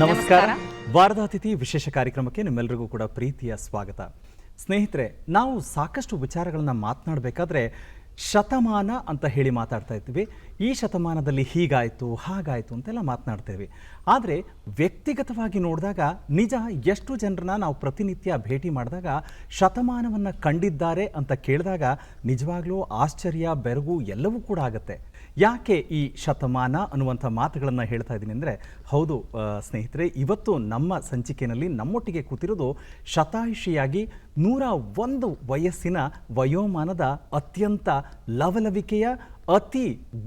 ನಮಸ್ಕಾರ. ವಾರದ ಅತಿಥಿ ವಿಶೇಷ ಕಾರ್ಯಕ್ರಮಕ್ಕೆ ನಿಮ್ಮೆಲ್ಲರಿಗೂ ಕೂಡ ಪ್ರೀತಿಯ ಸ್ವಾಗತ. ಸ್ನೇಹಿತರೆ, ನಾವು ಸಾಕಷ್ಟು ವಿಚಾರಗಳನ್ನು ಮಾತನಾಡಬೇಕಾದ್ರೆ ಶತಮಾನ ಅಂತ ಹೇಳಿ ಮಾತಾಡ್ತಾ ಇರ್ತೀವಿ. ಈ ಶತಮಾನದಲ್ಲಿ ಹೀಗಾಯಿತು ಹಾಗಾಯಿತು ಅಂತೆಲ್ಲ ಮಾತನಾಡ್ತೇವೆ. ಆದರೆ ವ್ಯಕ್ತಿಗತವಾಗಿ ನೋಡಿದಾಗ ನಿಜ ಎಷ್ಟು ಜನರನ್ನ ನಾವು ಪ್ರತಿನಿತ್ಯ ಭೇಟಿ ಮಾಡಿದಾಗ ಶತಮಾನವನ್ನು ಕಂಡಿದ್ದಾರೆ ಅಂತ ಕೇಳಿದಾಗ ನಿಜವಾಗ್ಲೂ ಆಶ್ಚರ್ಯ, ಬೆರಗು ಎಲ್ಲವೂ ಕೂಡ ಆಗುತ್ತೆ. ಯಾಕೆ ಈ ಶತಮಾನ ಅನ್ನುವಂಥ ಮಾತುಗಳನ್ನು ಹೇಳ್ತಾ ಇದ್ದೀನಿ ಅಂದರೆ, ಹೌದು ಸ್ನೇಹಿತರೆ, ಇವತ್ತು ನಮ್ಮ ಸಂಚಿಕೆಯಲ್ಲಿ ನಮ್ಮೊಟ್ಟಿಗೆ ಕೂತಿರೋದು ಶತಾಯುಷಿಯಾಗಿ 101 ವಯಸ್ಸಿನ ವಯೋಮಾನದ ಅತ್ಯಂತ ಲವಲವಿಕೆಯ ಅತಿ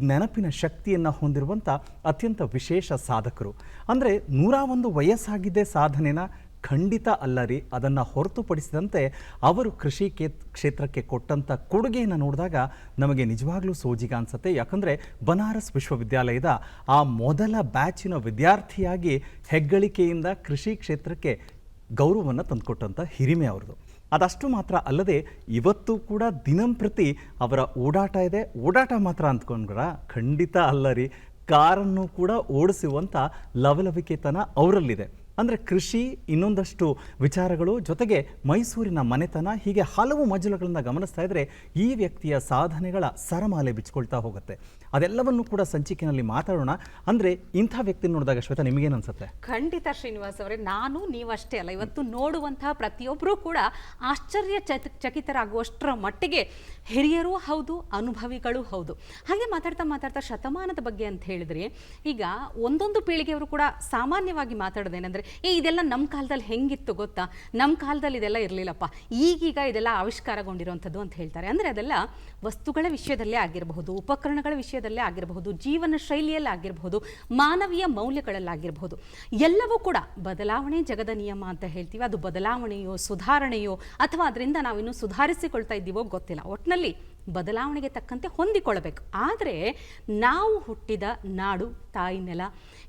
ನೆನಪಿನ ಶಕ್ತಿಯನ್ನು ಹೊಂದಿರುವಂಥ ಅತ್ಯಂತ ವಿಶೇಷ ಸಾಧಕರು. ಅಂದರೆ 101 ವಯಸ್ಸಾಗಿದ್ದೇ ಸಾಧನೆನ ಖಂಡಿತ ಅಲ್ಲ ರೀ. ಅದನ್ನು ಹೊರತುಪಡಿಸಿದಂತೆ ಅವರು ಕೃಷಿ ಕ್ಷೇತ್ರಕ್ಕೆ ಕೊಟ್ಟಂಥ ಕೊಡುಗೆಯನ್ನು ನೋಡಿದಾಗ ನಮಗೆ ನಿಜವಾಗ್ಲೂ ಸೋಜಿಗ ಅನಿಸುತ್ತೆ. ಯಾಕಂದರೆ ಬನಾರಸ್ ವಿಶ್ವವಿದ್ಯಾಲಯದ ಆ ಮೊದಲ ಬ್ಯಾಚಿನ ವಿದ್ಯಾರ್ಥಿಯಾಗಿ ಹೆಗ್ಗಳಿಕೆಯಿಂದ ಕೃಷಿ ಕ್ಷೇತ್ರಕ್ಕೆ ಗೌರವವನ್ನು ತಂದುಕೊಟ್ಟಂಥ ಹಿರಿಮೆ ಅವ್ರದ್ದು. ಅದಷ್ಟು ಮಾತ್ರ ಅಲ್ಲದೆ ಇವತ್ತು ಕೂಡ ದಿನಂಪ್ರತಿ ಅವರ ಓಡಾಟ ಇದೆ. ಓಡಾಟ ಮಾತ್ರ ಅಂದ್ಕೊಂಡ್ರ ಖಂಡಿತ ಅಲ್ಲ ರೀ. ಕಾರನ್ನು ಕೂಡ ಓಡಿಸುವಂಥ ಲವಲವಿಕೆತನ ಅವರಲ್ಲಿದೆ. ಅಂದರೆ ಕೃಷಿ, ಇನ್ನೊಂದಷ್ಟು ವಿಚಾರಗಳು, ಜೊತೆಗೆ ಮೈಸೂರಿನ ಮನೆತನ, ಹೀಗೆ ಹಲವು ಮಜಲುಗಳನ್ನು ಗಮನಿಸ್ತಾ ಇದ್ದರೆ ಈ ವ್ಯಕ್ತಿಯ ಸಾಧನೆಗಳ ಸರಮಾಲೆ ಬಿಚ್ಕೊಳ್ತಾ ಹೋಗುತ್ತೆ. ಅದೆಲ್ಲವನ್ನು ಕೂಡ ಸಂಚಿಕೆಯಲ್ಲಿ ಮಾತಾಡೋಣ. ಅಂದರೆ ಇಂಥ ವ್ಯಕ್ತಿ ನೋಡಿದಾಗ ಶ್ವೇತಾ, ನಿಮಗೇನು ಅನ್ಸುತ್ತೆ? ಖಂಡಿತ ಶ್ರೀನಿವಾಸ್ ಅವರೇ, ನಾನು ನೀವಷ್ಟೇ ಅಲ್ಲ, ಇವತ್ತು ನೋಡುವಂತಹ ಪ್ರತಿಯೊಬ್ಬರೂ ಕೂಡ ಆಶ್ಚರ್ಯ ಚಕಿತರಾಗುವಷ್ಟರ ಮಟ್ಟಿಗೆ ಹಿರಿಯರೂ ಹೌದು, ಅನುಭವಿಗಳು ಹೌದು. ಹಾಗೆ ಮಾತಾಡ್ತಾ ಶತಮಾನದ ಬಗ್ಗೆ ಅಂತ ಹೇಳಿದ್ರೆ, ಈಗ ಒಂದೊಂದು ಪೀಳಿಗೆಯವರು ಕೂಡ ಸಾಮಾನ್ಯವಾಗಿ ಮಾತಾಡೋದೇನೆಂದರೆ, ಇದೆಲ್ಲ ನಮ್ಮ ಕಾಲದಲ್ಲಿ ಹೆಂಗಿತ್ತು ಗೊತ್ತಾ, ನಮ್ಮ ಕಾಲದಲ್ಲಿ ಇದೆಲ್ಲ ಇರಲಿಲ್ಲಪ್ಪ, ಈಗೀಗ ಇದೆಲ್ಲ ಆವಿಷ್ಕಾರಗೊಂಡಿರುವಂಥದ್ದು ಅಂತ ಹೇಳ್ತಾರೆ. ಅಂದರೆ ಅದೆಲ್ಲ ವಸ್ತುಗಳ ವಿಷಯದಲ್ಲೇ ಆಗಿರಬಹುದು, ಉಪಕರಣಗಳ ವಿಷಯದಲ್ಲೇ ಆಗಿರಬಹುದು, ಜೀವನ ಶೈಲಿಯಲ್ಲಿ ಆಗಿರಬಹುದು, ಮಾನವೀಯ ಮೌಲ್ಯಗಳಲ್ಲಾಗಿರಬಹುದು, ಎಲ್ಲವೂ ಕೂಡ ಬದಲಾವಣೆ ಜಗದ ನಿಯಮ ಅಂತ ಹೇಳ್ತೀವಿ. ಅದು ಬದಲಾವಣೆಯೋ ಸುಧಾರಣೆಯೋ ಅಥವಾ ಅದರಿಂದ ನಾವಿನ್ನೂ ಸುಧಾರಿಸಿಕೊಳ್ತಾ ಇದ್ದೀವೋ ಗೊತ್ತಿಲ್ಲ. ಒಟ್ಟಿನಲ್ಲಿ ಬದಲಾವಣೆಗೆ ತಕ್ಕಂತೆ ಹೊಂದಿಕೊಳ್ಳಬೇಕು. ಆದರೆ ನಾವು ಹುಟ್ಟಿದ ನಾಡು, ತಾಯಿ ನೆಲ,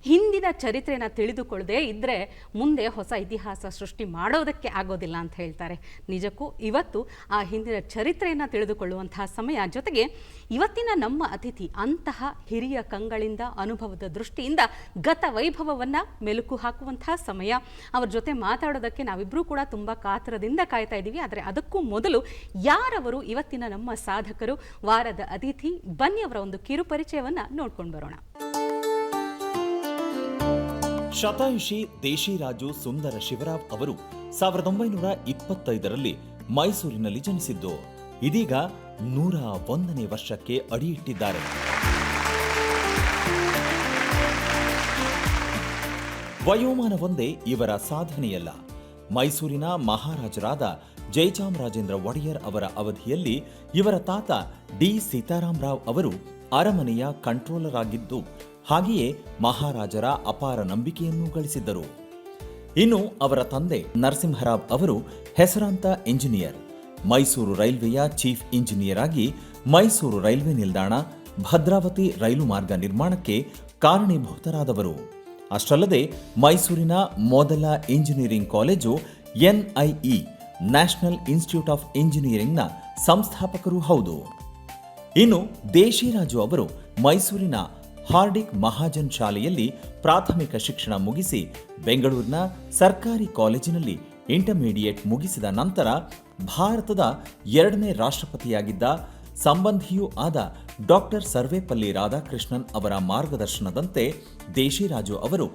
ಹಿಂದಿನ ಚರಿತ್ರೆಯನ್ನು ತಿಳಿದುಕೊಳ್ಳದೆ ಇದ್ದರೆ ಮುಂದೆ ಹೊಸ ಇತಿಹಾಸ ಸೃಷ್ಟಿ ಮಾಡೋದಕ್ಕೆ ಆಗೋದಿಲ್ಲ ಅಂತ ಹೇಳ್ತಾರೆ. ನಿಜಕ್ಕೂ ಇವತ್ತು ಆ ಹಿಂದಿನ ಚರಿತ್ರೆಯನ್ನು ತಿಳಿದುಕೊಳ್ಳುವಂತಹ ಸಮಯ. ಜೊತೆಗೆ ಇವತ್ತಿನ ನಮ್ಮ ಅತಿಥಿ ಅಂತಹ ಹಿರಿಯ ಕಂಗಳಿಂದ, ಅನುಭವದ ದೃಷ್ಟಿಯಿಂದ ಗತ ವೈಭವವನ್ನು ಮೆಲುಕು ಹಾಕುವಂತಹ ಸಮಯ. ಅವ್ರ ಜೊತೆ ಮಾತಾಡೋದಕ್ಕೆ ನಾವಿಬ್ಬರೂ ಕೂಡ ತುಂಬ ಕಾತರದಿಂದ ಕಾಯ್ತಾ ಇದ್ದೀವಿ. ಆದರೆ ಅದಕ್ಕೂ ಮೊದಲು ಯಾರವರು ಇವತ್ತಿನ ನಮ್ಮ ಸಾಧಕರು, ವಾರದ ಅತಿಥಿ, ಬನ್ನಿ ಅವರ ಒಂದು ಕಿರು ಪರಿಚಯವನ್ನು ನೋಡ್ಕೊಂಡು ಬರೋಣ. ಶತಾಯುಷಿ ದೇಶಿರಾಜು ಸುಂದರ ಶಿವರಾವ್ ಅವರು 1925ರಲ್ಲಿ ಮೈಸೂರಿನಲ್ಲಿ ಜನಿಸಿದ್ದು, ಇದೀಗ 101ನೇ ವರ್ಷಕ್ಕೆ ಅಡಿಯಿಟ್ಟಿದ್ದಾರೆ. ವಯೋಮಾನವೊಂದೇ ಇವರ ಸಾಧನೆಯಲ್ಲ. ಮೈಸೂರಿನ ಮಹಾರಾಜರಾದ ಜಯಚಾಮರಾಜೇಂದ್ರ ಒಡೆಯರ್ ಅವರ ಅವಧಿಯಲ್ಲಿ ಇವರ ತಾತ ಡಿ ಸೀತಾರಾಮರಾವ್ ಅವರು ಅರಮನೆಯ ಕಂಟ್ರೋಲರ್ ಆಗಿದ್ದು, ಹಾಗೆಯೇ ಮಹಾರಾಜರ ಅಪಾರ ನಂಬಿಕೆಯನ್ನು ಗಳಿಸಿದ್ದರು. ಇನ್ನು ಅವರ ತಂದೆ ನರಸಿಂಹರಾವ್ ಅವರು ಹೆಸರಾಂತ ಇಂಜಿನಿಯರ್. ಮೈಸೂರು ರೈಲ್ವೆಯ ಚೀಫ್ ಇಂಜಿನಿಯರ್ ಆಗಿ ಮೈಸೂರು ರೈಲ್ವೆ ನಿಲ್ದಾಣ, ಭದ್ರಾವತಿ ರೈಲು ಮಾರ್ಗ ನಿರ್ಮಾಣಕ್ಕೆ ಕಾರಣೀಭೂತರಾದವರು. ಅಷ್ಟಲ್ಲದೆ ಮೈಸೂರಿನ ಮೊದಲ engineering college NIE, national institute of ಇಂಜಿನಿಯರಿಂಗ್ನ ಸಂಸ್ಥಾಪಕರೂ ಹೌದು. ಇನ್ನು ದೇಶಿರಾಜು ಅವರು ಮೈಸೂರಿನ ಹಾರ್ಡಿಕ್ ಮಹಾಜನ್ ಶಾಲೆಯಲ್ಲಿ ಪ್ರಾಥಮಿಕ ಶಿಕ್ಷಣ ಮುಗಿಸಿ ಬೆಂಗಳೂರಿನ ಸರ್ಕಾರಿ ಕಾಲೇಜಿನಲ್ಲಿ ಇಂಟರ್ಮೀಡಿಯೇಟ್ ಮುಗಿಸಿದ ನಂತರ ಭಾರತದ 2ನೇ ರಾಷ್ಟ್ರಪತಿಯಾಗಿದ್ದ ಸಂಬಂಧಿಯೂ ಆದ ಡಾಕ್ಟರ್ ಸರ್ವೇಪಲ್ಲಿ ರಾಧಾಕೃಷ್ಣನ್ ಅವರ ಮಾರ್ಗದರ್ಶನದಂತೆ ದೇಶಿರಾಜು ಅವರು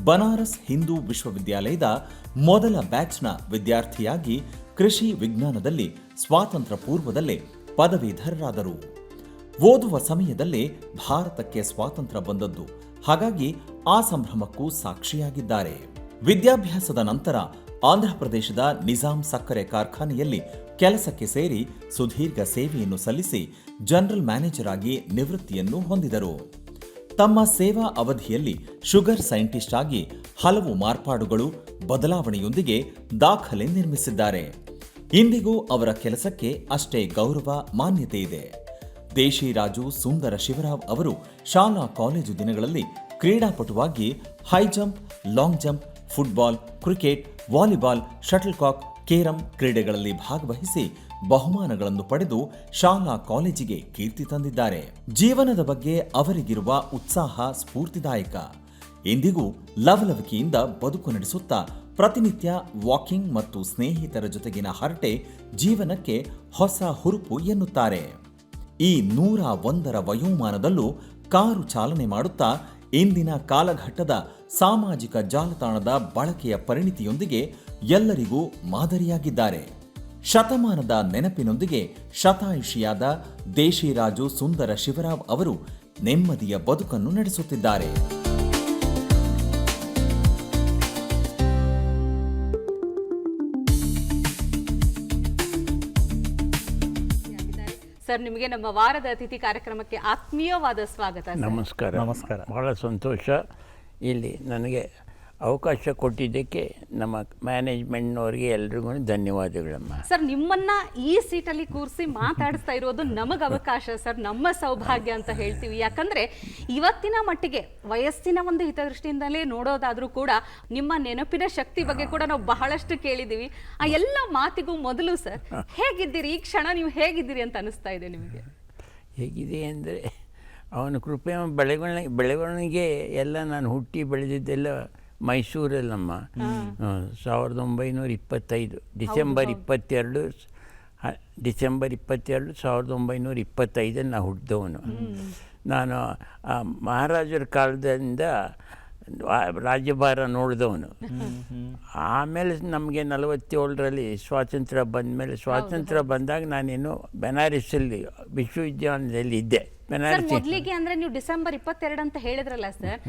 ಬನಾರಸ್ ಹಿಂದೂ ವಿಶ್ವವಿದ್ಯಾಲಯದ ಮೊದಲ ಬ್ಯಾಚ್ನ ವಿದ್ಯಾರ್ಥಿಯಾಗಿ ಕೃಷಿ ವಿಜ್ಞಾನದಲ್ಲಿ ಸ್ವಾತಂತ್ರ್ಯ ಪೂರ್ವದಲ್ಲೇ ಪದವೀಧರರಾದರು. ಓದುವ ಸಮಯದಲ್ಲೇ ಭಾರತಕ್ಕೆ ಸ್ವಾತಂತ್ರ್ಯ ಬಂದದ್ದು, ಹಾಗಾಗಿ ಆ ಸಂಭ್ರಮಕ್ಕೂ ಸಾಕ್ಷಿಯಾಗಿದ್ದಾರೆ. ವಿದ್ಯಾಭ್ಯಾಸದ ನಂತರ ಆಂಧ್ರಪ್ರದೇಶದ ನಿಜಾಂ ಸಕ್ಕರೆ ಕಾರ್ಖಾನೆಯಲ್ಲಿ ಕೆಲಸಕ್ಕೆ ಸೇರಿ ಸುದೀರ್ಘ ಸೇವೆಯನ್ನು ಸಲ್ಲಿಸಿ ಜನರಲ್ ಮ್ಯಾನೇಜರ್ ಆಗಿ ನಿವೃತ್ತಿಯನ್ನು ಹೊಂದಿದರು. ತಮ್ಮ ಸೇವಾ ಅವಧಿಯಲ್ಲಿ ಶುಗರ್ ಸೈಂಟಿಸ್ಟ್ ಆಗಿ ಹಲವು ಮಾರ್ಪಾಡುಗಳು, ಬದಲಾವಣೆಯೊಂದಿಗೆ ದಾಖಲೆ ನಿರ್ಮಿಸಿದ್ದಾರೆ. ಇಂದಿಗೂ ಅವರ ಕೆಲಸಕ್ಕೆ ಅಷ್ಟೇ ಗೌರವ, ಮಾನ್ಯತೆ ಇದೆ. ದೇಶಿರಾಜು ಸುಂದರ ಶಿವರಾವ್ ಅವರು ಶಾಲಾ ಕಾಲೇಜು ದಿನಗಳಲ್ಲಿ ಕ್ರೀಡಾಪಟುವಾಗಿ high jump, long jump, football, cricket, volleyball, shuttlecock, carrom ಕ್ರೀಡೆಗಳಲ್ಲಿ ಭಾಗವಹಿಸಿ ಬಹುಮಾನಗಳನ್ನು ಪಡೆದು ಶಾಲಾ ಕಾಲೇಜಿಗೆ ಕೀರ್ತಿ ತಂದಿದ್ದಾರೆ. ಜೀವನದ ಬಗ್ಗೆ ಅವರಿಗಿರುವ ಉತ್ಸಾಹ ಸ್ಫೂರ್ತಿದಾಯಕ. ಇಂದಿಗೂ ಲವಲವಿಕೆಯಿಂದ ಬದುಕು ನಡೆಸುತ್ತಾ ಪ್ರತಿನಿತ್ಯ ವಾಕಿಂಗ್ ಮತ್ತು ಸ್ನೇಹಿತರ ಜೊತೆಗಿನ ಹರಟೆ ಜೀವನಕ್ಕೆ ಹೊಸ ಹುರುಪು ಎನ್ನುತ್ತಾರೆ. ಈ 101ರ ವಯೋಮಾನದಲ್ಲೂ ಕಾರು ಚಾಲನೆ ಮಾಡುತ್ತಾ ಇಂದಿನ ಕಾಲಘಟ್ಟದ ಸಾಮಾಜಿಕ ಜಾಲತಾಣದ ಬಳಕೆಯ ಪರಿಣಿತಿಯೊಂದಿಗೆ ಎಲ್ಲರಿಗೂ ಮಾದರಿಯಾಗಿದ್ದಾರೆ. ಶತಮಾನದ ನೆನಪಿನೊಂದಿಗೆ ಶತಾಯುಷಿಯಾದ ದೇಶಿರಾಜು ಸುಂದರ ಶಿವರಾವ್ ಅವರು ನೆಮ್ಮದಿಯ ಬದುಕನ್ನು ನಡೆಸುತ್ತಿದ್ದಾರೆ. ಸರ್, ನಿಮಗೆ ನಮ್ಮ ವಾರದ ಅತಿಥಿ ಕಾರ್ಯಕ್ರಮಕ್ಕೆ ಆತ್ಮೀಯವಾದ ಸ್ವಾಗತ ಸರ್. ನಮಸ್ಕಾರ. ನಮಸ್ಕಾರ. ಬಹಳ ಸಂತೋಷ ಇಲ್ಲಿ ನನಗೆ ಅವಕಾಶ ಕೊಟ್ಟಿದ್ದಕ್ಕೆ ನಮ್ಮ ಮ್ಯಾನೇಜ್ಮೆಂಟ್ನವರಿಗೆ ಎಲ್ರಿಗೂ ಧನ್ಯವಾದಗಳಮ್ಮ. ಸರ್, ನಿಮ್ಮನ್ನ ಈ ಸೀಟಲ್ಲಿ ಕೂರಿಸಿ ಮಾತಾಡಿಸ್ತಾ ಇರೋದು ನಮಗೆ ಅವಕಾಶ ಸರ್, ನಮ್ಮ ಸೌಭಾಗ್ಯ ಅಂತ ಹೇಳ್ತೀವಿ. ಯಾಕಂದ್ರೆ ಇವತ್ತಿನ ಮಟ್ಟಿಗೆ ವಯಸ್ಸಿನ ಒಂದು ಹಿತದೃಷ್ಟಿಯಿಂದಲೇ ನೋಡೋದಾದ್ರೂ ಕೂಡ ನಿಮ್ಮ ನೆನಪಿನ ಶಕ್ತಿ ಬಗ್ಗೆ ಕೂಡ ನಾವು ಬಹಳಷ್ಟು ಕೇಳಿದ್ದೀವಿ. ಆ ಎಲ್ಲ ಮಾತಿಗೂ ಮೊದಲು ಸರ್, ಹೇಗಿದ್ದೀರಿ ಈ ಕ್ಷಣ, ನೀವು ಹೇಗಿದ್ದೀರಿ ಅಂತ ಅನಿಸ್ತಾ ಇದೆ ನಿಮಗೆ? ಹೇಗಿದೆ ಅಂದರೆ ಅವನ ಕೃಪೆ, ಬೆಳವಣಿಗೆ ಎಲ್ಲ ನಾನು ಹುಟ್ಟಿ ಬೆಳೆದಿದ್ದೆಲ್ಲ ಮೈಸೂರಲ್ಲಮ್ಮ. 1925 ಡಿಸೆಂಬರ್ 22 1925 ನಾನು ಹುಟ್ಟಿದವನು. ನಾನು ಮಹಾರಾಜರ ಕಾಲದಿಂದ ರಾಜ್ಯಭಾರ ನೋಡಿದವನು. ಆಮೇಲೆ ನಮಗೆ 47ರಲ್ಲಿ ಸ್ವಾತಂತ್ರ್ಯ ಸ್ವಾತಂತ್ರ್ಯ ಬಂದಾಗ ನಾನೇನು ಬೆನಾರಸ್ಸಲ್ಲಿ ವಿಶ್ವವಿದ್ಯಾಲಯದಲ್ಲಿ ಇದ್ದೆ. ಮೊದಲಿಗೆ ಅಂದ್ರೆ ನೀವು ಡಿಸೆಂಬರ್ 22 ಅಂತ ಹೇಳಿದ್ರಲ್ಲ ಸರ್,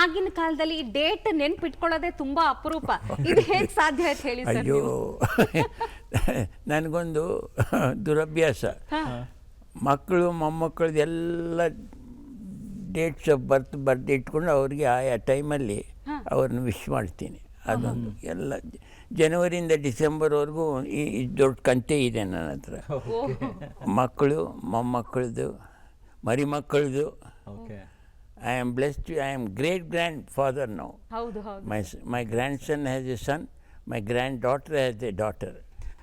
ಆಗಿನ ಕಾಲದಲ್ಲಿ ಈ ಡೇಟ್ ನೆನ್ಪಿಟ್ಕೊಳ್ಳೋದೇ ತುಂಬಾ ಅಪರೂಪ. ಇದು ಹೇಗೆ ಸಾಧ್ಯ ಆಯ್ತು ಹೇಳಿ ಸರ್? ಅಯ್ಯೋ, ನನಗೊಂದು ದುರಭ್ಯಾಸ. ಮಕ್ಕಳು ಮೊಮ್ಮಕ್ಕಳದ್ದು ಎಲ್ಲ ಡೇಟ್ಸ್ ಆಫ್ ಬರ್ತ್ ಇಟ್ಕೊಂಡು ಅವ್ರಿಗೆ ಆಯಾ ಟೈಮಲ್ಲಿ ಅವ್ರನ್ನ ವಿಶ್ ಮಾಡ್ತೀನಿ. ಅದೊಂದು ಎಲ್ಲ ಜನವರಿಯಿಂದ ಡಿಸೆಂಬರ್ವರೆಗೂ ಈ ದೊಡ್ಡ ಕಂತೆ ಇದೆ ನನ್ನ ಹತ್ರ. ಮಕ್ಕಳು, ಮೊಮ್ಮಕ್ಕಳದು, ಮರಿಮಕ್ಕಳದು. I am blessed. I am great grandfather now. My grandson has a son, my granddaughter has a daughter.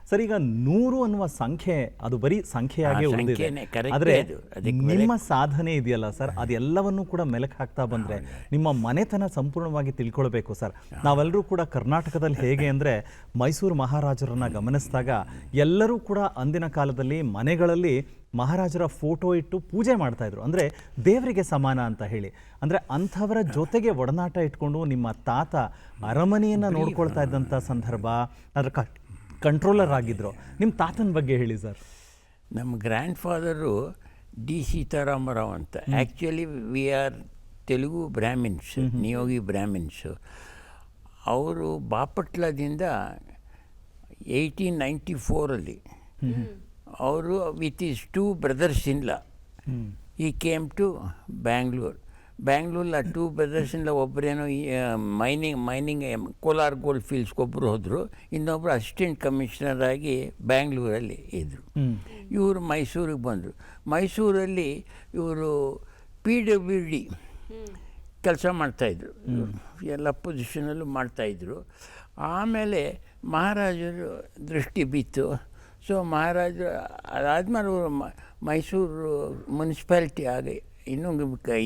Sir, ಈಗ 100 ಅನ್ನುವ ಸಂಖ್ಯೆ ಅದು ಬರೀ ಸಂಖ್ಯೆಯಾಗಿ ಉಳಿದಿದೆ. correct ಆದರೆ ಅದು. ನಿಮ್ಮ ಸಾಧನೆ ಇದೆಯಲ್ಲ ಸರ್, ಅದೆಲ್ಲವನ್ನೂ ಕೂಡ ಮೆಲುಕು ಹಾಕ್ತಾ ಬಂದ್ರೆ ನಿಮ್ಮ ಮನೆತನ ಸಂಪೂರ್ಣವಾಗಿ ತಿಳ್ಕೊಳ್ಬೇಕು ಸರ್. ನಾವೆಲ್ಲರೂ ಕೂಡ ಕರ್ನಾಟಕದಲ್ಲಿ ಹೇಗೆ ಅಂದರೆ ಮೈಸೂರು ಮಹಾರಾಜರನ್ನ ಗಮನಿಸಿದಾಗ ಎಲ್ಲರೂ ಕೂಡ ಅಂದಿನ ಕಾಲದಲ್ಲಿ ಮನೆಗಳಲ್ಲಿ ಮಹಾರಾಜರ ಫೋಟೋ ಇಟ್ಟು ಪೂಜೆ ಮಾಡ್ತಾ ಇದ್ರು, ಅಂದರೆ ದೇವರಿಗೆ ಸಮಾನ ಅಂತ ಹೇಳಿ. ಅಂದರೆ ಅಂಥವರ ಜೊತೆಗೆ ಒಡನಾಟ ಇಟ್ಕೊಂಡು ನಿಮ್ಮ ತಾತ ಅರಮನೆಯನ್ನು ನೋಡ್ಕೊಳ್ತಾ ಇದ್ದಂಥ ಸಂದರ್ಭ, ಅದರ ಕಂಟ್ರೋಲರ್ ಆಗಿದ್ರು. ನಿಮ್ಮ ತಾತನ ಬಗ್ಗೆ ಹೇಳಿ ಸರ್. ನಮ್ಮ ಗ್ರ್ಯಾಂಡ್ ಫಾದರು ಡಿ ಸೀತಾರಾಮರಾವ್ ಅಂತ. Actually we are Telugu Brahmins, Niyogi Brahmins. ಅವರು ಬಾಪಟ್ಲದಿಂದ 1894ಅಲ್ಲಿ ಅವರು with his 2 brothers in law he came to Bangalore. ಬ್ಯಾಂಗ್ಳೂರಲ್ಲಿ 2 ಬ್ರದರ್ಸ್ ಇನ್ ಲಾ ಒಬ್ಬರೇನೋ ಮೈನಿಂಗ್ ಕೋಲಾರ್ ಗೋಲ್ಡ್ ಫೀಲ್ಡ್ಸ್ಗೆ ಒಬ್ಬರು ಹೋದರು, ಇನ್ನೊಬ್ಬರು ಅಸಿಸ್ಟೆಂಟ್ ಕಮಿಷನರ್ ಆಗಿ ಬ್ಯಾಂಗ್ಳೂರಲ್ಲಿ ಇದ್ದರು. ಇವರು ಮೈಸೂರಿಗೆ ಬಂದರು. ಮೈಸೂರಲ್ಲಿ ಇವರು PWD ಕೆಲಸ ಮಾಡ್ತಾಯಿದ್ರು, ಎಲ್ಲ ಪೊಸಿಷನಲ್ಲೂ ಮಾಡ್ತಾಯಿದ್ರು. ಆಮೇಲೆ ಮಹಾರಾಜರು ದೃಷ್ಟಿ ಬಿತ್ತು. ಸೊ ಮಹಾರಾಜರು ಅದಾದ್ಮೇಲೆ ಅವರು ಮೈಸೂರು ಮುನ್ಸಿಪಾಲ್ಟಿ ಆಗಿ ಇನ್ನೂ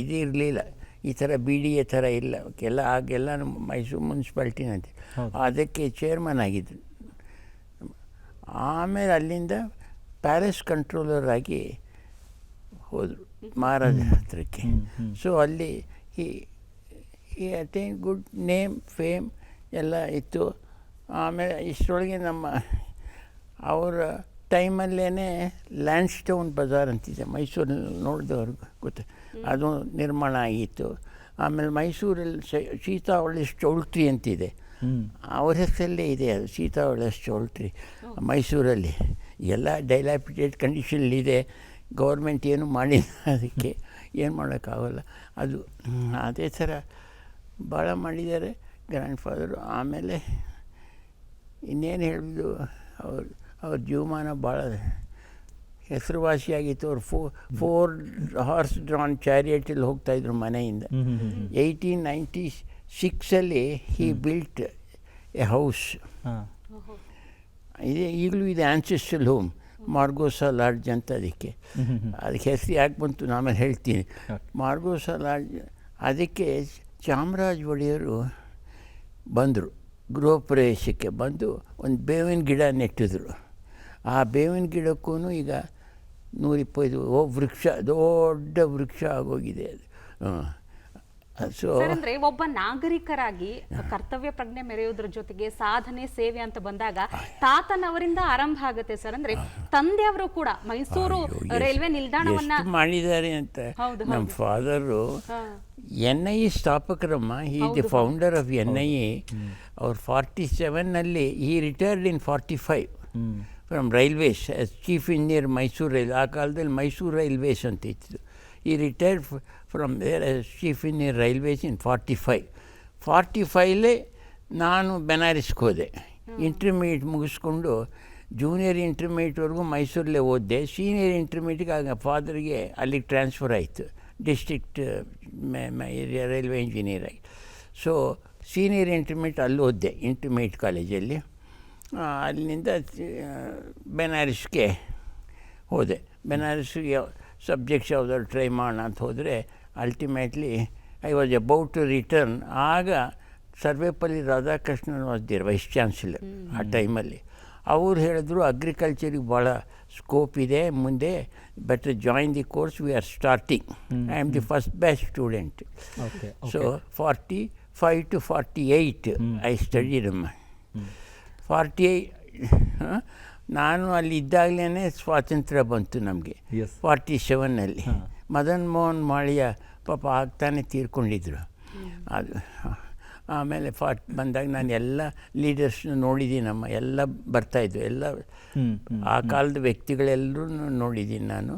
ಇದು ಇರಲಿಲ್ಲ, ಈ ಥರ BDA ಥರ ಇಲ್ಲ, ಆಗೆಲ್ಲ ಮೈಸೂರು ಮುನ್ಸಿಪಾಲ್ಟಿನಂತೆ. ಅದಕ್ಕೆ ಚೇರ್ಮನ್ ಆಗಿದ್ದರು. ಆಮೇಲೆ ಅಲ್ಲಿಂದ ಪ್ಯಾಲೇಸ್ ಕಂಟ್ರೋಲರ್ ಆಗಿ ಹೋದರು ಮಹಾರಾಜರ ಹತ್ರಕ್ಕೆ. ಸೊ ಅಲ್ಲಿ ಈ ಅಟೈನ್ ಗುಡ್ ನೇಮ್, ಫೇಮ್ ಎಲ್ಲ ಇತ್ತು. ಆಮೇಲೆ ಇಷ್ಟರೊಳಗೆ ನಮ್ಮ ಅವರ ಟೈಮಲ್ಲೇ ಲ್ಯಾಂಡ್ ಸ್ಟೋನ್ ಬಜಾರ್ ಅಂತಿದೆ, ಮೈಸೂರಲ್ಲಿ ನೋಡಿದವ್ರಿಗೆ ಗೊತ್ತು, ಅದು ನಿರ್ಮಾಣ ಆಗಿತ್ತು. ಆಮೇಲೆ ಮೈಸೂರಲ್ಲಿ ಸೀತಾವಳಿ ಚೌಲ್ಟ್ರಿ ಅಂತಿದೆ, ಅವ್ರ ಹೆಸರಲ್ಲೇ ಇದೆ ಅದು, ಸೀತಾವಳಿ ಚೌಲ್ಟ್ರಿ ಮೈಸೂರಲ್ಲಿ. ಎಲ್ಲ ಡೈಲಾಪಿಟೇಟ್ ಕಂಡೀಷನ್ಲಿದೆ, ಗೌರ್ಮೆಂಟ್ ಏನು ಮಾಡಿಲ್ಲ, ಅದಕ್ಕೆ ಏನು ಮಾಡೋಕ್ಕಾಗಲ್ಲ. ಅದು ಅದೇ ಥರ ಭಾಳ ಮಾಡಿದ್ದಾರೆ ಗ್ರ್ಯಾಂಡ್ ಫಾದರು. ಆಮೇಲೆ ಇನ್ನೇನು ಹೇಳೋದು, ಅವ್ರ ಜೀವಮಾನ ಭಾಳ ಹೆಸರುವಾಸಿಯಾಗಿತ್ತು. ಅವ್ರು 4 ಹಾರ್ಸ್ ಡ್ರಾನ್ ಚಾರಿಯೇಟಲ್ಲಿ ಹೋಗ್ತಾಯಿದ್ರು ಮನೆಯಿಂದ. 1896ಅಲ್ಲಿ ಹಿ ಬಿಲ್ಟ್ ಎ ಹೌಸ್. ಈಗಲೂ ಇದೆ, ಆನ್ಸೆಸ್ಟ್ರಲ್ ಹೋಮ್, ಮಾರ್ಗೋಸಾ ಲಾಡ್ಜ್ ಅಂತ. ಅದಕ್ಕೆ ಹೆಸರು ಯಾಕೆ ಬಂತು ಆಮೇಲೆ ಹೇಳ್ತೀನಿ. ಮಾರ್ಗೋಸಾ ಲಾಡ್ಜ್ ಅದಕ್ಕೆ ಚಾಮರಾಜ ಒಡೆಯರು ಬಂದರು, ಗೃಹ ಪ್ರವೇಶಕ್ಕೆ ಬಂದು ಒಂದು ಬೇವಿನ ಗಿಡ ನೆಟ್ಟಿದ್ರು. ಆ ಬೇವಿನ ಗಿಡಕ್ಕೂ ಈಗ 120 ವೃಕ್ಷ, ದೊಡ್ಡ ವೃಕ್ಷ ಆಗೋಗಿದೆ ಅದು. ಸೊ ಸರ್, ಅಂದ್ರೆ ಒಬ್ಬ ನಾಗರಿಕರಾಗಿ ಕರ್ತವ್ಯ ಪ್ರಜ್ಞೆ ಮೆರೆಯೋದ್ರ ಜೊತೆಗೆ ಸಾಧನೆ ಸೇವೆ ಅಂತ ಬಂದಾಗ ತಾತನವರಿಂದ ಆರಂಭ ಆಗುತ್ತೆ ಸರ್. ಅಂದ್ರೆ ತಂದೆಯವರು ಕೂಡ ಮೈಸೂರು ರೈಲ್ವೆ ನಿಲ್ದಾಣವನ್ನ ಎಷ್ಟು ಮಾಡಿದ್ದಾರೆ ಅಂತ. ನಮ್ಮ ಫಾದರು NIE ಸ್ಥಾಪಕರಮ್ಮ, he the founder of NIE. ಅವ್ರು 47ನಲ್ಲಿ he retired in 45 from railways as chief engineer Mysore rail. ಆ ಕಾಲದಲ್ಲಿ ಮೈಸೂರು ರೈಲ್ವೇಸ್ ಅಂತ ಇತ್ತು. He retired from there as chief engineer railways in 45. ನಾನು ಬೆನಾರಸ್ಗೆ ಹೋದೆ. ಇಂಟರ್ಮೀಡಿಯೇಟ್ ಮುಗಿಸ್ಕೊಂಡು ಜೂನಿಯರ್ ಇಂಟರ್ಮೀಡಿಯೇಟ್ವರೆಗೂ ಮೈಸೂರಲ್ಲೇ ಓದಿದೆ. ಸೀನಿಯರ್ ಇಂಟರ್ಮೀಡಿಯೇಟ್ಗೆ ಆಗ ಫಾದರ್ಗೆ ಅಲ್ಲಿಗೆ ಟ್ರಾನ್ಸ್ಫರ್ ಆಯಿತು, ಡಿಸ್ಟ್ರಿಕ್ಟ್ ರೈಲ್ವೆ ಇಂಜಿನಿಯರ್ ಆಗಿ. ಸೊ ಸೀನಿಯರ್ ಇಂಟರ್ಮೀಡಿಯೇಟ್ ಅಲ್ಲಿ ಓದಿದೆ, ಇಂಟರ್ಮೀಡಿಯೇಟ್ ಕಾಲೇಜಲ್ಲಿ. ಅಲ್ಲಿಂದ ಬೆನಾರಸ್ಗೆ ಹೋದೆ. ಬೆನಾರಸ್ಗೆ ಸಬ್ಜೆಕ್ಟ್ಸ್ ಯಾವುದಾದ್ರು ಟ್ರೈ ಮಾಡೋಣ ಅಂತ ಹೋದರೆ ultimately I was about to return. ಆಗ Sarvepalli Radhakrishnan was there, vice chancellor ಆ ಟೈಮಲ್ಲಿ. ಅವರು ಹೇಳಿದ್ರು ಅಗ್ರಿಕಲ್ಚರಿಗೆ ಭಾಳ ಸ್ಕೋಪ್ ಇದೆ ಮುಂದೆ, better join the course, we are starting. I am the first batch student. So 45 to 48 ಐ ಸ್ಟಡಿಡಮ್ಮ. 48 ನಾನು ಅಲ್ಲಿ ಇದ್ದಾಗಲೇ ಸ್ವಾತಂತ್ರ್ಯ ಬಂತು ನಮಗೆ. 47ನಲ್ಲಿ ಮದನ್ ಮೋಹನ್ ಮಾಳಿಯ ಪಾಪ ಆಗ್ತಾನೆ ತೀರ್ಕೊಂಡಿದ್ರು. ಅದು ಆಮೇಲೆ ಬಂದಾಗ ನಾನು ಎಲ್ಲ ಲೀಡರ್ಸ್ನ ನೋಡಿದ್ದೀನಮ್ಮ. ಎಲ್ಲ ಬರ್ತಾಯಿದ್ವು, ಎಲ್ಲ ಆ ಕಾಲದ ವ್ಯಕ್ತಿಗಳೆಲ್ಲರೂ ನೋಡಿದ್ದೀನಿ ನಾನು.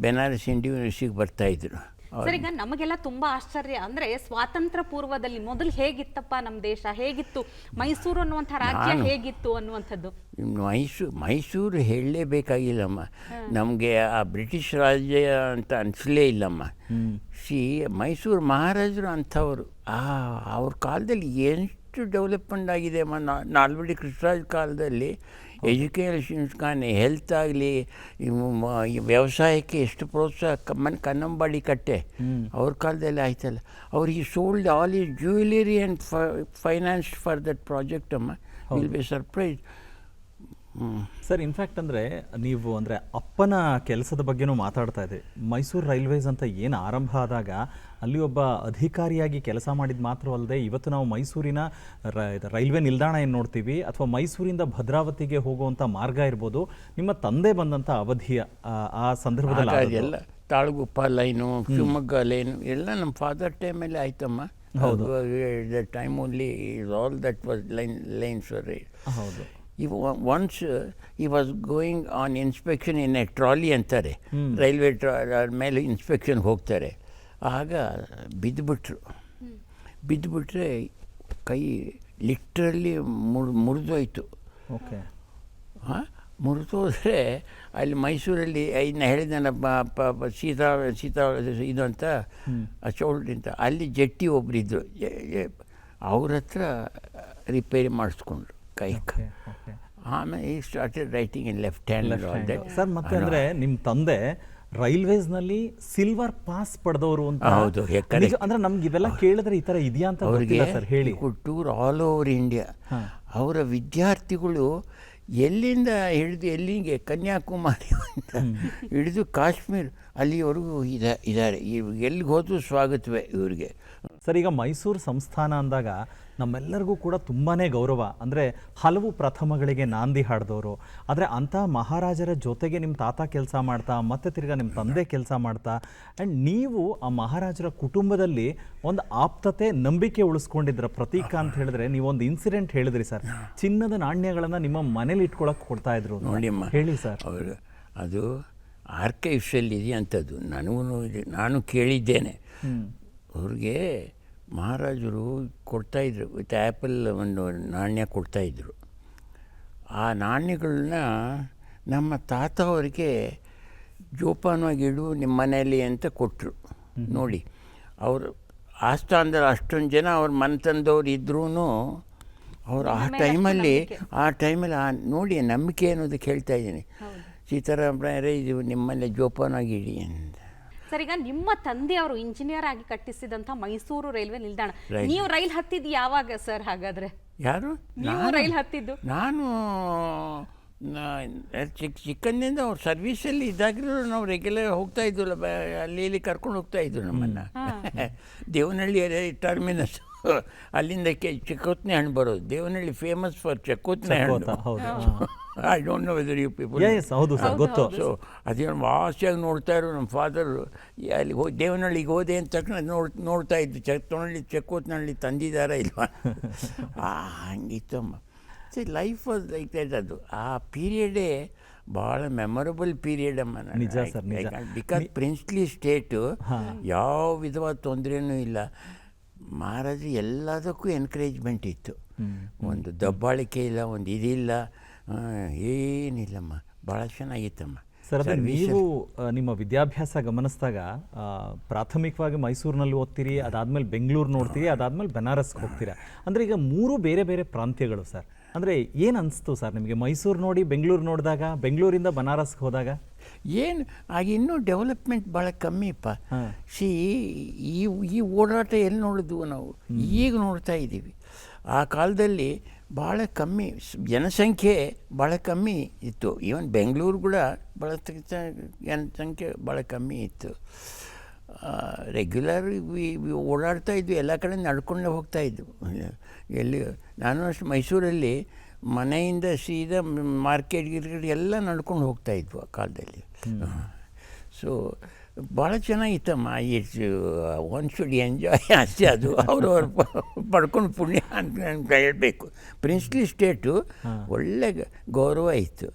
ಬೆನಾರಸ್ ಹಿಂದೂ ಯೂನಿವರ್ಸಿಟಿಗೆ ಬರ್ತಾಯಿದ್ರು. ಸರ್, ಈಗ ನಮಗೆಲ್ಲ ತುಂಬಾ ಆಶ್ಚರ್ಯ ಅಂದ್ರೆ ಸ್ವಾತಂತ್ರ್ಯ ಪೂರ್ವದಲ್ಲಿ ಮೊದಲು ಹೇಗಿತ್ತಪ್ಪ ನಮ್ಮ ದೇಶ, ಹೇಗಿತ್ತು ಮೈಸೂರು ಅನ್ನುವಂಥ ರಾಜ್ಯ ಹೇಗಿತ್ತು ಅನ್ನುವಂಥದ್ದು. ಮೈಸೂರು ಹೇಳಲೇಬೇಕಾಗಿಲ್ಲಮ್ಮ. ನಮಗೆ ಆ ಬ್ರಿಟಿಷ್ ರಾಜ್ಯ ಅಂತ ಅನಿಸಲೇ ಇಲ್ಲಮ್ಮ. ಮೈಸೂರು ಮಹಾರಾಜರು ಅಂಥವರು. ಅವ್ರ ಕಾಲದಲ್ಲಿ ಎಷ್ಟು ಡೆವಲಪ್ಮೆಂಟ್ ಆಗಿದೆ ಅಮ್ಮ. ನಾಲ್ವಡಿ ಕೃಷ್ಣರಾಜ್ ಕಾಲದಲ್ಲಿ ಎಜುಕೇಷನ್ಸ್ కానీ, ಹೆಲ್ತ್ ಆಗಲಿ, ವ್ಯವಸಾಯಕ್ಕೆ ಎಷ್ಟು ಪ್ರೋತ್ಸಾಹ. ಕನ್ನಂಬಾಡಿ ಕಟ್ಟೆ ಅವ್ರ ಕಾಲದಲ್ಲಿ ಆಯ್ತಲ್ಲ. ಅವ್ರಿಗೆ sold all his jewellery and finance for that project ಅಮ್ಮ. Will be surprise. Sir, in fact ಅಂದರೆ ನೀವು ಅಂದರೆ ಅಪ್ಪನ ಕೆಲಸದ ಬಗ್ಗೆನೂ ಮಾತಾಡ್ತಾ ಇದ್ರಿ. ಮೈಸೂರು ರೈಲ್ವೇಸ್ ಅಂತ ಏನು ಆರಂಭ ಆದಾಗ ಅಲ್ಲಿ ಒಬ್ಬ ಅಧಿಕಾರಿಯಾಗಿ ಕೆಲಸ ಮಾಡಿದ ಮಾತ್ರವಲ್ಲದೆ ಇವತ್ತು ನಾವು ಮೈಸೂರಿನ ರೈಲ್ವೆ ನಿಲ್ದಾಣ ಏನು ನೋಡ್ತೀವಿ, ಅಥವಾ ಮೈಸೂರಿಂದ ಭದ್ರಾವತಿಗೆ ಹೋಗುವಂಥ ಮಾರ್ಗ ಇರ್ಬೋದು, ನಿಮ್ಮ ತಂದೆ ಬಂದಂಥ ಅವಧಿಯ ಆ ಸಂದರ್ಭದಲ್ಲಿ ಎಲ್ಲ ತಾಳಗುಪ್ಪ ಲೈನು, ಶಿವಮೊಗ್ಗ ಲೈನು ಎಲ್ಲ ನಮ್ಮ ಫಾದರ್ ಟೈಮಲ್ಲಿ ಆಯ್ತಮ್ಮ. ಹೌದು, the time only all that was lines var. ಹೌದು. Once he was going on inspection in a trolley ಅಂತಾರೆ, ರೈಲ್ವೆ ಮೇಲೆ ಇನ್ಸ್ಪೆಕ್ಷನ್ಗೆ ಹೋಗ್ತಾರೆ. ಆಗ ಬಿದ್ದುಬಿಟ್ರೆ ಕೈ ಲಿಟ್ರಲಿ ಮುರಿದೋಯ್ತು. ಓಕೆ. ಮುರಿದೋದ್ರೆ ಅಲ್ಲಿ ಮೈಸೂರಲ್ಲಿ ಇದನ್ನ ಹೇಳಿದ ಸೀತಾ ಇದು ಅಂತ ಚೌಲ್ಟ್ರಿ ಅಂತ, ಅಲ್ಲಿ ಜಟ್ಟಿ ಒಬ್ಬರಿದ್ದರು, ಅವ್ರ ಹತ್ರ ರಿಪೇರಿ ಮಾಡಿಸ್ಕೊಂಡ್ರು ಕೈ. ಆಮೇಲೆ ಈ ಸ್ಟಾರ್ಟೆಡ್ ರೈಟಿಂಗ್ ಇನ್ ಲೆಫ್ಟ್ ಹ್ಯಾಂಡ್. ಸರ್, ಮತ್ತೆ ಅಂದರೆ ನಿಮ್ಮ ತಂದೆ ರೈಲ್ವೇಸ್ನಲ್ಲಿ ಸಿಲ್ವರ್ ಪಾಸ್ ಪಡೆದವರು ಅಂತ. ಹೌದು, ಅಂದರೆ ನಮ್ಗೆ ಇವೆಲ್ಲ ಕೇಳಿದ್ರೆ ಈ ಥರ ಇದೆಯಾ ಅಂತ ಗೊತ್ತಿಲ್ಲ ಸರ್, ಹೇಳಿ. Tour all over India. ಅವರ ವಿದ್ಯಾರ್ಥಿಗಳು ಎಲ್ಲಿಂದ ಹಿಡಿದು ಎಲ್ಲಿಗೆ, ಕನ್ಯಾಕುಮಾರಿ ಅಂತ ಹಿಡಿದು ಕಾಶ್ಮೀರ್ ಅಲ್ಲಿವರೆಗೂ ಇದ್ದಾರೆ. ಎಲ್ಲಿಗೆ ಹೋದ್ರೂ ಸ್ವಾಗತವೇ ಇವರಿಗೆ. ಸರ್, ಈಗ ಮೈಸೂರು ಸಂಸ್ಥಾನ ಅಂದಾಗ ನಮ್ಮೆಲ್ಲರಿಗೂ ಕೂಡ ತುಂಬಾ ಗೌರವ. ಅಂದರೆ ಹಲವು ಪ್ರಥಮಗಳಿಗೆ ನಾಂದಿ ಹಾಡಿದವರು. ಆದರೆ ಅಂಥ ಮಹಾರಾಜರ ಜೊತೆಗೆ ನಿಮ್ಮ ತಾತ ಕೆಲಸ ಮಾಡ್ತಾ, ಮತ್ತೆ ತಿರ್ಗಾ ನಿಮ್ಮ ತಂದೆ ಕೆಲಸ ಮಾಡ್ತಾ, ಆ್ಯಂಡ್ ನೀವು ಆ ಮಹಾರಾಜರ ಕುಟುಂಬದಲ್ಲಿ ಒಂದು ಆಪ್ತತೆ, ನಂಬಿಕೆ ಉಳಿಸ್ಕೊಂಡಿದ್ರ ಪ್ರತೀಕ ಅಂತ ಹೇಳಿದ್ರೆ ನೀವೊಂದು ಇನ್ಸಿಡೆಂಟ್ ಹೇಳಿದ್ರಿ ಸರ್. ಚಿನ್ನದ ನಾಣ್ಯಗಳನ್ನು ನಿಮ್ಮ ಮನೇಲಿ ಇಟ್ಕೊಳಕ್ಕೆ ಕೊಡ್ತಾ ಇದ್ರು ನೋಡಿಮ್ಮ. ಹೇಳಿ ಸರ್. ಅವರು ಅದು ಆರ್ಕೈವ್ಸಲ್ಲಿ ಇದೆಯಂಥದ್ದು, ನಾನು ಕೇಳಿದ್ದೇನೆ. ಅವ್ರಿಗೆ ಮಹಾರಾಜರು ಕೊಡ್ತಾಯಿದ್ರು, ವಿತ್ ಆ್ಯಪಲ್ ಒಂದು ನಾಣ್ಯ ಕೊಡ್ತಾಯಿದ್ರು. ಆ ನಾಣ್ಯಗಳನ್ನ ನಮ್ಮ ತಾತ ಅವರಿಗೆ ಜೋಪಾನವಾಗಿ ಇಡು ನಿಮ್ಮ ಮನೆಯಲ್ಲಿ ಅಂತ ಕೊಟ್ಟರು. ನೋಡಿ, ಅವರು ಆಸ್ಥಾನದಲ್ಲಿ ಅಷ್ಟೊಂದು ಜನ ಅವ್ರ ಮನೆತನದವ್ರು ಇದ್ರೂ ಅವರು ಆ ಟೈಮಲ್ಲಿ ನೋಡಿ ನಂಬಿಕೆ ಅನ್ನೋದಕ್ಕೆ ಹೇಳ್ತಾ ಇದ್ದೀನಿ. ಸೀತಾರಾಮರಾಯರೇ ಇದು ನಿಮ್ಮಲ್ಲೇ ಜೋಪಾನವಾಗಿ ಇಡಿ ಅಂತ. ಸರ್, ಈಗ ನಿಮ್ಮ ತಂದೆಯವರು ಇಂಜಿನಿಯರ್ ಆಗಿ ಕಟ್ಟಿಸಿದಂತ ಮೈಸೂರು ರೈಲ್ವೆ ನಿಲ್ದಾಣ, Right. ನೀವು ರೈಲ್ ಹತ್ತಿದ್ದು ಯಾವಾಗ ಸರ್ ಹಾಗಾದ್ರೆ? ಯಾರು? ನೀವು ರೈಲ್ ಹತ್ತಿದ್ದು? ನಾನು ಚಿಕ್ಕಂದಿಂದ ಅವ್ರ ಸರ್ವೀಸಲ್ಲಿ ಇದ್ದಾಗಲೂ ನಾವು ರೆಗ್ಯುಲರ್ ಹೋಗ್ತಾ ಇದ್ವಲ್ಲ, ಅಲ್ಲಿ ಇಲ್ಲಿ ಕರ್ಕೊಂಡು ಹೋಗ್ತಾ ಇದ್ರು ನಮ್ಮನ್ನು. ದೇವನಹಳ್ಳಿ ಟರ್ಮಿನಸ್, ಅಲ್ಲಿಂದ ಚಕ್ಕೋತ್ನೆ ಹಣ್ಣು ಬರೋದು. ದೇವನಹಳ್ಳಿ ಫೇಮಸ್ ಫಾರ್ ಚಕ್ಕೋತ್ನೆ ಹಣ್ಣು. I don't know whether you people. ಹೌದು ಸರ್, ಗೊತ್ತು. ಸೊ ಅದೇನು ವಾಸಿಯಾಗಿ ನೋಡ್ತಾ ಇದ್ರು ನಮ್ಮ ಫಾದರು. ಅಲ್ಲಿ ದೇವನಹಳ್ಳಿಗೆ ಹೋದೆ ಅಂತ ತಕ್ಷಣ ನೋಡ್ತಾ ಇದ್ದು ಚಕ್ಕೋತ್ನಹಳ್ಳಿ ತಂದಿದ್ದಾರಾ ಇಲ್ವಾ. ಹಂಗಿತ್ತಮ್ಮ. Life was like that. ಅದು ಆ ಪೀರಿಯಡೇ ಭಾಳ ಮೆಮೊರಬಲ್ ಪೀರಿಯಡ್ ಅಮ್ಮ. ನಿಜ ಸರ್, ನಿಜ. ಬಿಕಾಸ್ ಪ್ರಿನ್ಸ್ಲಿ ಸ್ಟೇಟು ಯಾವ ವಿಧವಾದ ತೊಂದರೆನೂ ಇಲ್ಲ. ಮಹಾರಾಜರು ಎಲ್ಲದಕ್ಕೂ ಎನ್ಕರೇಜ್ಮೆಂಟ್ ಇತ್ತು. ಒಂದು ದಬ್ಬಾಳಿಕೆ ಇಲ್ಲ, ಒಂದು ಇದಿಲ್ಲ, ಏನಿಲ್ಲಮ್ಮ. ಭಾಳ ಚೆನ್ನಾಗಿತ್ತಮ್ಮ. ಸರ್, ಅದೇ ನೀವು ನಿಮ್ಮ ವಿದ್ಯಾಭ್ಯಾಸ ಗಮನಿಸಿದಾಗ ಪ್ರಾಥಮಿಕವಾಗಿ ಮೈಸೂರಿನಲ್ಲಿ ಓದ್ತೀರಿ, ಅದಾದ್ಮೇಲೆ ಬೆಂಗಳೂರು ನೋಡ್ತೀರಿ, ಅದಾದ್ಮೇಲೆ ಬೆನಾರಸ್ಗೆ ಹೋಗ್ತೀರಾ. ಅಂದರೆ ಈಗ 3 ಬೇರೆ ಬೇರೆ ಪ್ರಾಂತ್ಯಗಳು ಸರ್. ಅಂದರೆ ಏನು ಅನಿಸ್ತು ಸರ್ ನಿಮಗೆ ಮೈಸೂರು ನೋಡಿ ಬೆಂಗಳೂರು ನೋಡಿದಾಗ, ಬೆಂಗಳೂರಿಂದ ಬನಾರಸ್ಗೆ ಹೋದಾಗ? ಏನು ಆಗ ಇನ್ನೂ ಡೆವಲಪ್ಮೆಂಟ್ ಭಾಳ ಕಮ್ಮಿಪ್ಪ. ಈ ಓಡಾಟ ಎಲ್ಲಿ ನೋಡಿದ್ವು ನಾವು, ಈಗ ನೋಡ್ತಾ ಇದ್ದೀವಿ. ಆ ಕಾಲದಲ್ಲಿ ಭಾಳ ಕಮ್ಮಿ ಜನಸಂಖ್ಯೆ, ಭಾಳ ಕಮ್ಮಿ ಇತ್ತು. ಈವನ್ ಬೆಂಗಳೂರು ಕೂಡ ಭಾಳ ಜನಸಂಖ್ಯೆ ಭಾಳ ಕಮ್ಮಿ ಇತ್ತು. ರೆಗ್ಯುಲರ್ ಓಡಾಡ್ತಾ ಇದ್ವಿ, ಎಲ್ಲ ಕಡೆ ನಡ್ಕೊಂಡೇ ಹೋಗ್ತಾಯಿದ್ವು. ಎಲ್ಲಿ ನಾನು ಅಷ್ಟು ಮೈಸೂರಲ್ಲಿ ಮನೆಯಿಂದ ಸೀದಾ ಮಾರ್ಕೆಟ್ ಗಿರ್ಕೆಟ್ ಎಲ್ಲ ನಡ್ಕೊಂಡು ಹೋಗ್ತಾಯಿದ್ವು ಆ ಕಾಲದಲ್ಲಿ. ಸೊ ಭಾಳ ಚೆನ್ನಾಗಿತ್ತಮ್ಮ. ಒನ್ ಶುಡ್ ಎಂಜಾಯ್ ಅಷ್ಟೇ. ಅದು ಅವ್ರವ್ರು ಪಡ್ಕೊಂಡು ಪುಣ್ಯ ಅಂತ ಹೇಳಬೇಕು. ಪ್ರಿನ್ಸ್ಲಿ ಸ್ಟೇಟು ಒಳ್ಳೆ ಗೌರವ ಇತ್ತು,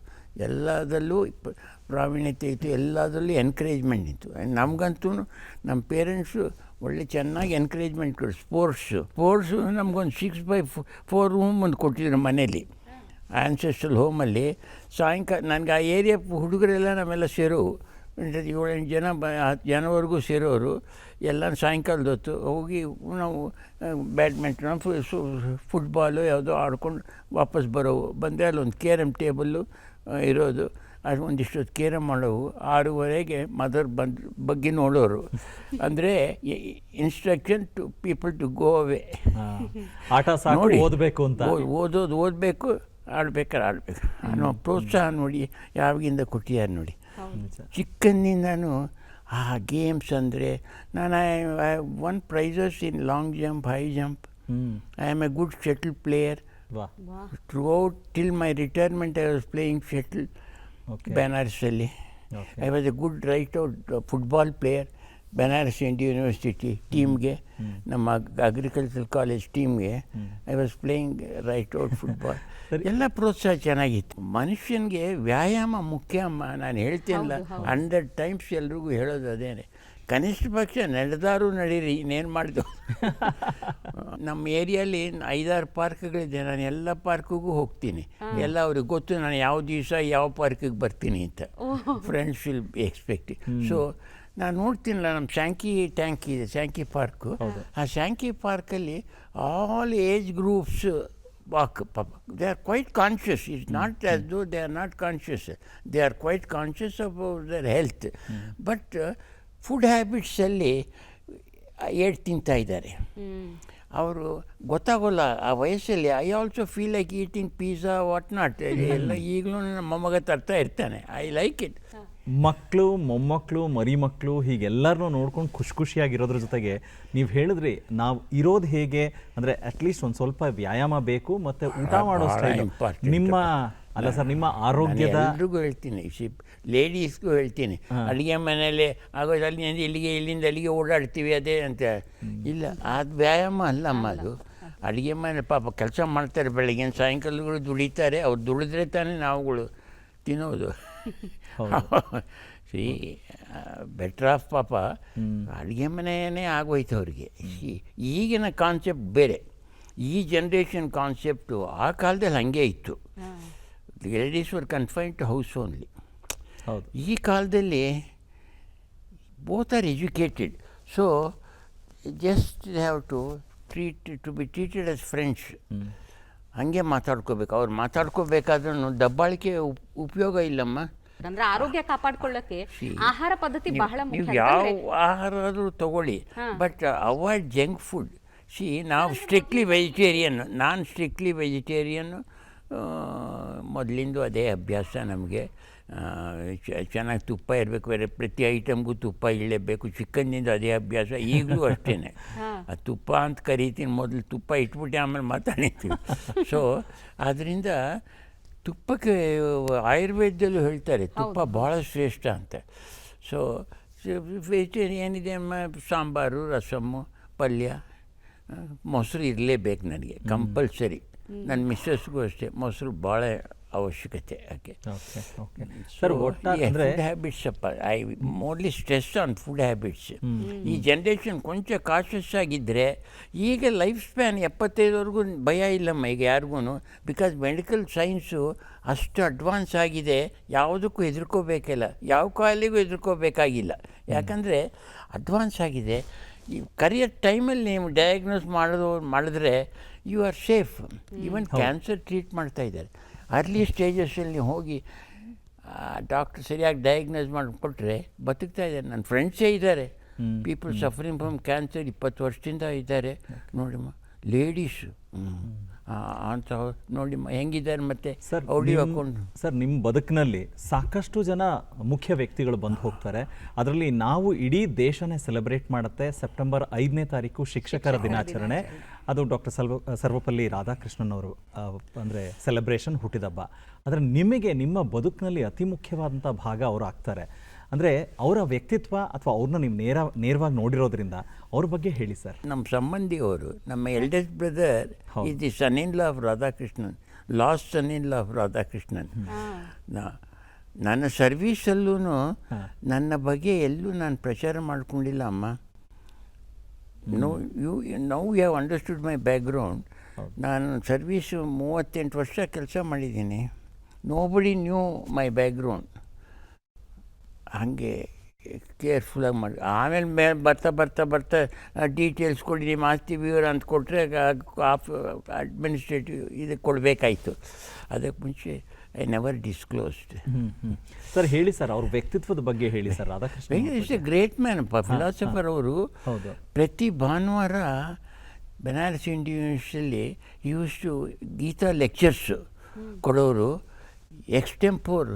ಎಲ್ಲದರಲ್ಲೂ ಪ್ರಾವೀಣ್ಯತೆ ಇತ್ತು, ಎಲ್ಲದರಲ್ಲೂ ಎನ್ಕರೇಜ್ಮೆಂಟ್ ಇತ್ತು. ನಮಗಂತೂ ನಮ್ಮ ಪೇರೆಂಟ್ಸು ಒಳ್ಳೆ ಚೆನ್ನಾಗಿ ಎನ್ಕರೇಜ್ಮೆಂಟ್ ಕೊಡು. ಸ್ಪೋರ್ಟ್ಸು ನಮಗೊಂದು 6x4 ರೂಮ್ ಒಂದು ಕೊಟ್ಟಿದ್ರು ಮನೇಲಿ, ಆ್ಯನ್ಸೆಸ್ಟ್ರಲ್ ಹೋಮಲ್ಲಿ. ಸಾಯಂಕಾಲ ನನಗೆ ಆ ಏರಿಯಾ ಹುಡುಗರೆಲ್ಲ ನಾವೆಲ್ಲ ಸೇರೋವು, 7-8 ಜನ 10 ಜನವರೆಗೂ ಸೇರೋರು. ಎಲ್ಲ ಸಾಯಂಕಾಲದ ಹೊತ್ತು ಹೋಗಿ ನಾವು ಬ್ಯಾಡ್ಮಿಂಟನ್, ಫುಟ್ಬಾಲು ಯಾವುದೋ ಆಡ್ಕೊಂಡು ವಾಪಸ್ ಬರೋವು. ಬಂದರೆ ಅಲ್ಲೊಂದು ಕೇರಮ್ ಟೇಬಲ್ಲು ಇರೋದು, ಅದು ಒಂದಿಷ್ಟು ಕೇರಮ್ ಮಾಡೋವು. 6:30ಗೆ ಮದರ್ ಬಗ್ಗೆ ನೋಡೋರು. ಅಂದರೆ instruction to people to go away. ಆಟ ಸಾಕು, ಓದಬೇಕು ಅಂತ. ಓದಬೇಕು, ಆಡ್ಬೇಕು ಅನ್ನೋ ಪ್ರೋತ್ಸಾಹ ನೋಡಿ ಯಾವಾಗಿಂದ ಕೊಟ್ಟಿದ್ದಾರೆ ನೋಡಿ. ಚಿಕ್ಕಂದಿನೂ ಆ ಗೇಮ್ಸ್ ಅಂದರೆ ನಾನು I won prizes in long jump, high jump. I am a good shuttle player. Throughout till my retirement I was playing shuttle. Banarasally. I was a good right-out football player. Banaras Indian University ಟೀಮ್ಗೆ, ನಮ್ಮ agriculture college ಟೀಮ್ಗೆ I was playing right-out football. ಎಲ್ಲ ಪ್ರೋತ್ಸಾಹ ಚೆನ್ನಾಗಿತ್ತು. ಮನುಷ್ಯನಿಗೆ ವ್ಯಾಯಾಮ ಮುಖ್ಯ ಅಮ್ಮ. ನಾನು ಹೇಳ್ತೀನಲ್ಲ 100 ಟೈಮ್ಸ್ ಎಲ್ರಿಗೂ ಹೇಳೋದು ಅದೇನೆ. ಕನಿಷ್ಠ ಪಕ್ಷ ನಡೆದಾರು ನಡೀರಿ, ಇನ್ನೇನು ಮಾಡಿದ್ದು. ನಮ್ಮ ಏರಿಯಲ್ಲಿ 5-6 ಪಾರ್ಕ್ಗಳಿದೆ. ನಾನು ಎಲ್ಲ ಪಾರ್ಕಿಗೂ ಹೋಗ್ತೀನಿ. ಎಲ್ಲ ಅವ್ರಿಗೆ ಗೊತ್ತು ನಾನು ಯಾವ ದಿವಸ ಯಾವ ಪಾರ್ಕಿಗೆ ಬರ್ತೀನಿ ಅಂತ. Friends will be expecting. So ನಾನು ನೋಡ್ತೀನಲ್ಲ, ನಮ್ಮ ಶಾಂಕಿ ಟ್ಯಾಂಕ್ ಇದೆ, ಶಾಂಕಿ ಪಾರ್ಕು. ಆ ಶಾಂಕಿ ಪಾರ್ಕಲ್ಲಿ ಆಲ್ ಏಜ್ ಗ್ರೂಪ್ಸ್ ವಾಕ್. ಪಾಪ they are quite conscious. It's not as though they are not conscious. They are quite conscious about their health. But food ಹ್ಯಾಬಿಟ್ಸಲ್ಲಿ eat ತಿಂತಾ ಇದ್ದಾರೆ ಅವರು. ಗೊತ್ತಾಗೋಲ್ಲ ಆ ವಯಸ್ಸಲ್ಲಿ. I also feel like eating pizza what not. ಎಲ್ಲ ಈಗಲೂ ನಮ್ಮ ಮೊಮ್ಮಗ ತರ್ತಾ ಇರ್ತಾನೆ. I like it. ಮಕ್ಕಳು, ಮೊಮ್ಮಕ್ಕಳು, ಮರಿ ಮಕ್ಕಳು ಹೀಗೆಲ್ಲರನ್ನೂ ನೋಡ್ಕೊಂಡು ಖುಷಿಯಾಗಿರೋದ್ರ ಜೊತೆಗೆ ನೀವು ಹೇಳಿದ್ರಿ ನಾವು ಇರೋದು ಹೇಗೆ ಅಂದರೆ ಅಟ್ಲೀಸ್ಟ್ ಒಂದು ಸ್ವಲ್ಪ ವ್ಯಾಯಾಮ ಬೇಕು, ಮತ್ತು ಊಟ ಮಾಡೋ ಸ್ಟೈಲ್ ನಿಮ್ಮ ಅಲ್ಲ ಸರ್, ನಿಮ್ಮ ಆರೋಗ್ಯದ. ಎಲ್ರಿಗೂ ಹೇಳ್ತೀನಿ, ಲೇಡೀಸ್ಗೂ ಹೇಳ್ತೀನಿ, ಅಡುಗೆ ಮನೆಯಲ್ಲೇ ಆಗೋದು ಇಲ್ಲಿಂದ ಅಲ್ಲಿಗೆ ಓಡಾಡ್ತೀವಿ ಅದೇ ಅಂತ ಇಲ್ಲ. ಅದು ವ್ಯಾಯಾಮ ಅಲ್ಲಮ್ಮ. ಅದು ಅಡುಗೆ ಮನೆ ಪಾಪ ಕೆಲಸ ಮಾಡ್ತಾರೆ, ಬೆಳಗ್ಗೆ ಸಾಯಂಕಾಲಗಳು ದುಡಿತಾರೆ. ಅವ್ರು ದುಡಿದ್ರೆ ತಾನೇ ನಾವುಗಳು ತಿನ್ನೋದು. ಸಿ ಬೆಟರ್ ಆಫ್ ಪಾಪ ಅಡುಗೆ ಮನೆಯೇ ಆಗೋಯ್ತು ಅವ್ರಿಗೆ. ಈಗಿನ ಕಾನ್ಸೆಪ್ಟ್ ಬೇರೆ, ಈ ಜನ್ರೇಷನ್ ಕಾನ್ಸೆಪ್ಟು ಆ ಕಾಲದಲ್ಲಿ ಹಾಗೆ ಇತ್ತು. Ladies were confined to house only. ಈ ಕಾಲದಲ್ಲಿ both are educated. So just they have to be treated as friends. ಹಾಗೆ ಮಾತಾಡ್ಕೋಬೇಕು. ಅವ್ರು ಮಾತಾಡ್ಕೋಬೇಕಾದ್ರೂ ದಬ್ಬಾಳಿಕೆ ಉಪಯೋಗ ಇಲ್ಲಮ್ಮ. ಅಂದ್ರೆ ಆರೋಗ್ಯ ಕಾಪಾಡ್ಕೊಳ್ಳಕ್ಕೆ ಆಹಾರ ಪದ್ಧತಿ ಬಹಳ ನೀವು ಮುಖ್ಯ. ಯಾವ ಯಾಕಂದ್ರೆ ಆಹಾರ ಆದರೂ ತಗೊಳ್ಳಿ, ಬಟ್ ಅವಾಯ್ಡ್ ಜಂಕ್ ಫುಡ್. ನಾವು ಸ್ಟ್ರಿಕ್ಟ್ಲಿ ವೆಜಿಟೇರಿಯನ್, ನಾನು ಸ್ಟ್ರಿಕ್ಟ್ಲಿ ವೆಜಿಟೇರಿಯನ್ನು. ಮೊದಲಿಂದ ಅದೇ ಅಭ್ಯಾಸ ನಮಗೆ. ಚೆನ್ನಾಗಿ ತುಪ್ಪ ಇರಬೇಕು, ಬೇರೆ ಪ್ರತಿ ಐಟಮ್ಗೂ ತುಪ್ಪ ಇಡಲೇಬೇಕು. ಚಿಕನ್ನಿಂದ ಅದೇ ಅಭ್ಯಾಸ, ಈಗಲೂ ಅಷ್ಟೇ. ಆ ತುಪ್ಪ ಅಂತ ಕರಿತೀನಿ, ಮೊದಲು ತುಪ್ಪ ಇಟ್ಬಿಟ್ಟು ಆಮೇಲೆ ಮಾತಾಡ್ತೀವಿ. ಸೊ ಅದರಿಂದ ತುಪ್ಪಕ್ಕೆ ಆಯುರ್ವೇದದಲ್ಲೂ ಹೇಳ್ತಾರೆ ತುಪ್ಪ ಭಾಳ ಶ್ರೇಷ್ಠ ಅಂತ. ಸೊ ವೆಜಿಟೇರಿಯನ್ ಇದೆ, ಸಾಂಬಾರು, ರಸಮ್ಮು, ಪಲ್ಯ, ಮೊಸರು ಇರಲೇಬೇಕು ನನಗೆ, ಕಂಪಲ್ಸರಿ. ನನ್ನ ಮಿಸ್ಸಸ್ಗೂ ಅಷ್ಟೇ ಮೊಸರು ಭಾಳ ಅವಶ್ಯಕತೆ. ಯಾಕೆ ಸರ್ ಒಟ್ಟಾರೆ ಫುಡ್ ಹ್ಯಾಬಿಟ್ಸ್ ಅಪ್ಪ, I morely stress on food habits. ಈ ಜನ್ರೇಷನ್ ಕೊಂಚ ಕಾಷಸ್ ಆಗಿದ್ದರೆ ಈಗ ಲೈಫ್ ಸ್ಪ್ಯಾನ್ 75ವರೆಗೂ ಭಯ ಇಲ್ಲಮ್ಮ ಈಗ ಯಾರಿಗೂ. ಬಿಕಾಸ್ ಮೆಡಿಕಲ್ ಸೈನ್ಸು ಅಷ್ಟು ಅಡ್ವಾನ್ಸ್ ಆಗಿದೆ, ಯಾವುದಕ್ಕೂ ಹೆದರ್ಕೋಬೇಕಿಲ್ಲ, ಯಾವ ಕಾಯಿಲೆಗೂ ಹೆದರ್ಕೋಬೇಕಾಗಿಲ್ಲ. ಯಾಕಂದರೆ ಅಡ್ವಾನ್ಸ್ ಆಗಿದೆ. ಈ ಕರಿಯರ್ ಟೈಮಲ್ಲಿ ನೀವು ಡಯಾಗ್ನೋಸ್ ಮಾಡಿದ್ರೆ you are safe. Even cancer treat ಮಾಡ್ತಾಯಿದ್ದಾರೆ. ಅರ್ಲಿ ಸ್ಟೇಜಸ್ಸಲ್ಲಿ ನೀವು ಹೋಗಿ ಡಾಕ್ಟ್ರ್ ಸರಿಯಾಗಿ ಡಯಾಗ್ನೋಸ್ ಮಾಡಿಕೊಟ್ರೆ ಬದುಕ್ತಾ ಇದ್ದಾರೆ. ನನ್ನ ಫ್ರೆಂಡ್ಸೇ ಇದ್ದಾರೆ, ಪೀಪಲ್ ಸಫರಿಂಗ್ ಫ್ರಮ್ ಕ್ಯಾನ್ಸರ್ 20 ವರ್ಷದಿಂದ ಇದ್ದಾರೆ ನೋಡಿಮ್ಮ, ಲೇಡೀಸು ಅಂತ ನೋಡಿಮ್ಮ ಹೆಂಗಿದ್ದಾರೆ. ಮತ್ತು ಔಡಿ ಹಾಕ್ಕೊಂಡು ಸರ್ ನಿಮ್ಮ ಬದುಕಿನಲ್ಲಿ ಸಾಕಷ್ಟು ಜನ ಮುಖ್ಯ ವ್ಯಕ್ತಿಗಳು ಬಂದು ಹೋಗ್ತಾರೆ. ಅದರಲ್ಲಿ ನಾವು ಇಡೀ ದೇಶನೇ ಸೆಲೆಬ್ರೇಟ್ ಮಾಡುತ್ತೆ. ಸೆಪ್ಟೆಂಬರ್ 5ನೇ ತಾರೀಕು ಶಿಕ್ಷಕರ ದಿನಾಚರಣೆ. ಅದು ಡಾಕ್ಟರ್ ಸರ್ವಪಲ್ಲಿ ರಾಧಾಕೃಷ್ಣನ್ ಅವರು ಅಂದರೆ ಸೆಲೆಬ್ರೇಷನ್, ಹುಟ್ಟಿದಬ್ಬ. ಆದರೆ ನಿಮಗೆ ನಿಮ್ಮ ಬದುಕಿನಲ್ಲಿ ಅತಿ ಮುಖ್ಯವಾದಂಥ ಭಾಗ ಅವರು ಆಗ್ತಾರೆ. ಅಂದರೆ ಅವರ ವ್ಯಕ್ತಿತ್ವ ಅಥವಾ ಅವ್ರನ್ನ ನೀವು ನೇರವಾಗಿ ನೋಡಿರೋದ್ರಿಂದ ಅವ್ರ ಬಗ್ಗೆ ಹೇಳಿ ಸರ್. ನಮ್ಮ ಸಂಬಂಧಿಯವರು, ನಮ್ಮ eldest brother is the son in law of Radhakrishnan, last son in law of Radhakrishnan. ನನ್ನ ಸರ್ವೀಸಲ್ಲೂ ನನ್ನ ಬಗ್ಗೆ ಎಲ್ಲೂ ನಾನು ಪ್ರಚಾರ ಮಾಡ್ಕೊಂಡಿಲ್ಲ ಅಮ್ಮ. Now you have understood my background. ನಾನು ಸರ್ವೀಸು 38 ವರ್ಷ ಕೆಲಸ ಮಾಡಿದ್ದೀನಿ. Nobody knew my background. ಹಾಗೆ ಕೇರ್ಫುಲ್ಲಾಗಿ ಮಾಡಿ ಆಮೇಲೆ ಬರ್ತಾ ಡೀಟೇಲ್ಸ್ ಕೊಡಿ, ನಿಮ್ಮ ಆಸ್ತಿ ವಿವರ ಅಂತ ಕೊಟ್ಟರೆ ಅಡ್ಮಿನಿಸ್ಟ್ರೇಟಿವ್ ಇದಕ್ಕೆ ಕೊಡಬೇಕಾಯ್ತು. ಅದಕ್ಕೆ ಮುಂಚೆ ಐ ನೆವರ್ ಡಿಸ್ಕ್ಲೋಸ್ಡ್. ಸರ್ ಹೇಳಿ ಸರ್, ಅವ್ರ ವ್ಯಕ್ತಿತ್ವದ ಬಗ್ಗೆ ಹೇಳಿ sir. Radhakrishna is a great man ಅಪ್ಪ, ಫಿಲಾಸಫರ್ ಅವರು. ಪ್ರತಿ ಭಾನುವಾರ ಬನಾರಸ್ ಇಂಡಿಯನ್ ಯೂನಿವರ್ಸಿಟಿಯಲ್ಲಿ ಯೂಸ್ ಟು ಗೀತಾ ಲೆಕ್ಚರ್ಸ್ ಕೊಡೋರು. ಎಕ್ಸ್ಟೆಂಪೋರ್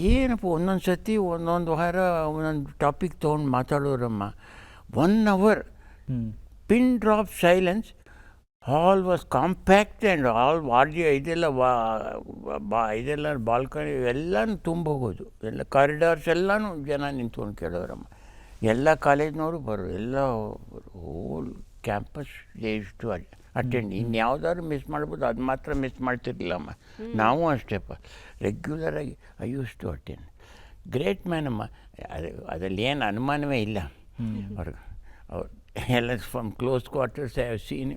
ಏನಪ್ಪ, ಒಂದೊಂದು ಸತಿ ಒಂದೊಂದು ವಾರ ಒಂದೊಂದು ಟಾಪಿಕ್ ತೊಗೊಂಡು ಮಾತಾಡೋರಮ್ಮ. 1 hour pin drop silence. Hall was compact and hall ವಾರ್ಡಿ ಇದೆಲ್ಲ ಬಾಲ್ಕನಿ ಎಲ್ಲನೂ ತುಂಬ ಹೋಗೋದು. ಎಲ್ಲ ಕಾರಿಡಾರ್ಸ್ ಎಲ್ಲನೂ ಜನ ನಿಂತ್ಕೊಂಡು ಕೇಳೋರಮ್ಮ. ಎಲ್ಲ ಕಾಲೇಜ್ನವರು ಬರೋರು, ಎಲ್ಲ ಹೋಲ್ ಕ್ಯಾಂಪಸ್ ಎಷ್ಟು ಅಟೆಂಡ್. ಇನ್ಯಾವುದಾದ್ರು ಮಿಸ್ ಮಾಡ್ಬೋದು, ಅದು ಮಾತ್ರ ಮಿಸ್ ಮಾಡ್ತಿರ್ಲಿಲ್ಲಮ್ಮ. ನಾವು ಅಷ್ಟೇಪ್ಪ, ರೆಗ್ಯುಲರಾಗಿ I use to attend. Great man ಅಮ್ಮ, ಅದರಲ್ಲಿ ಏನು ಅನುಮಾನವೇ ಇಲ್ಲ. ಅವ್ರು ಎಲ್ಲ from close quarters I have seen.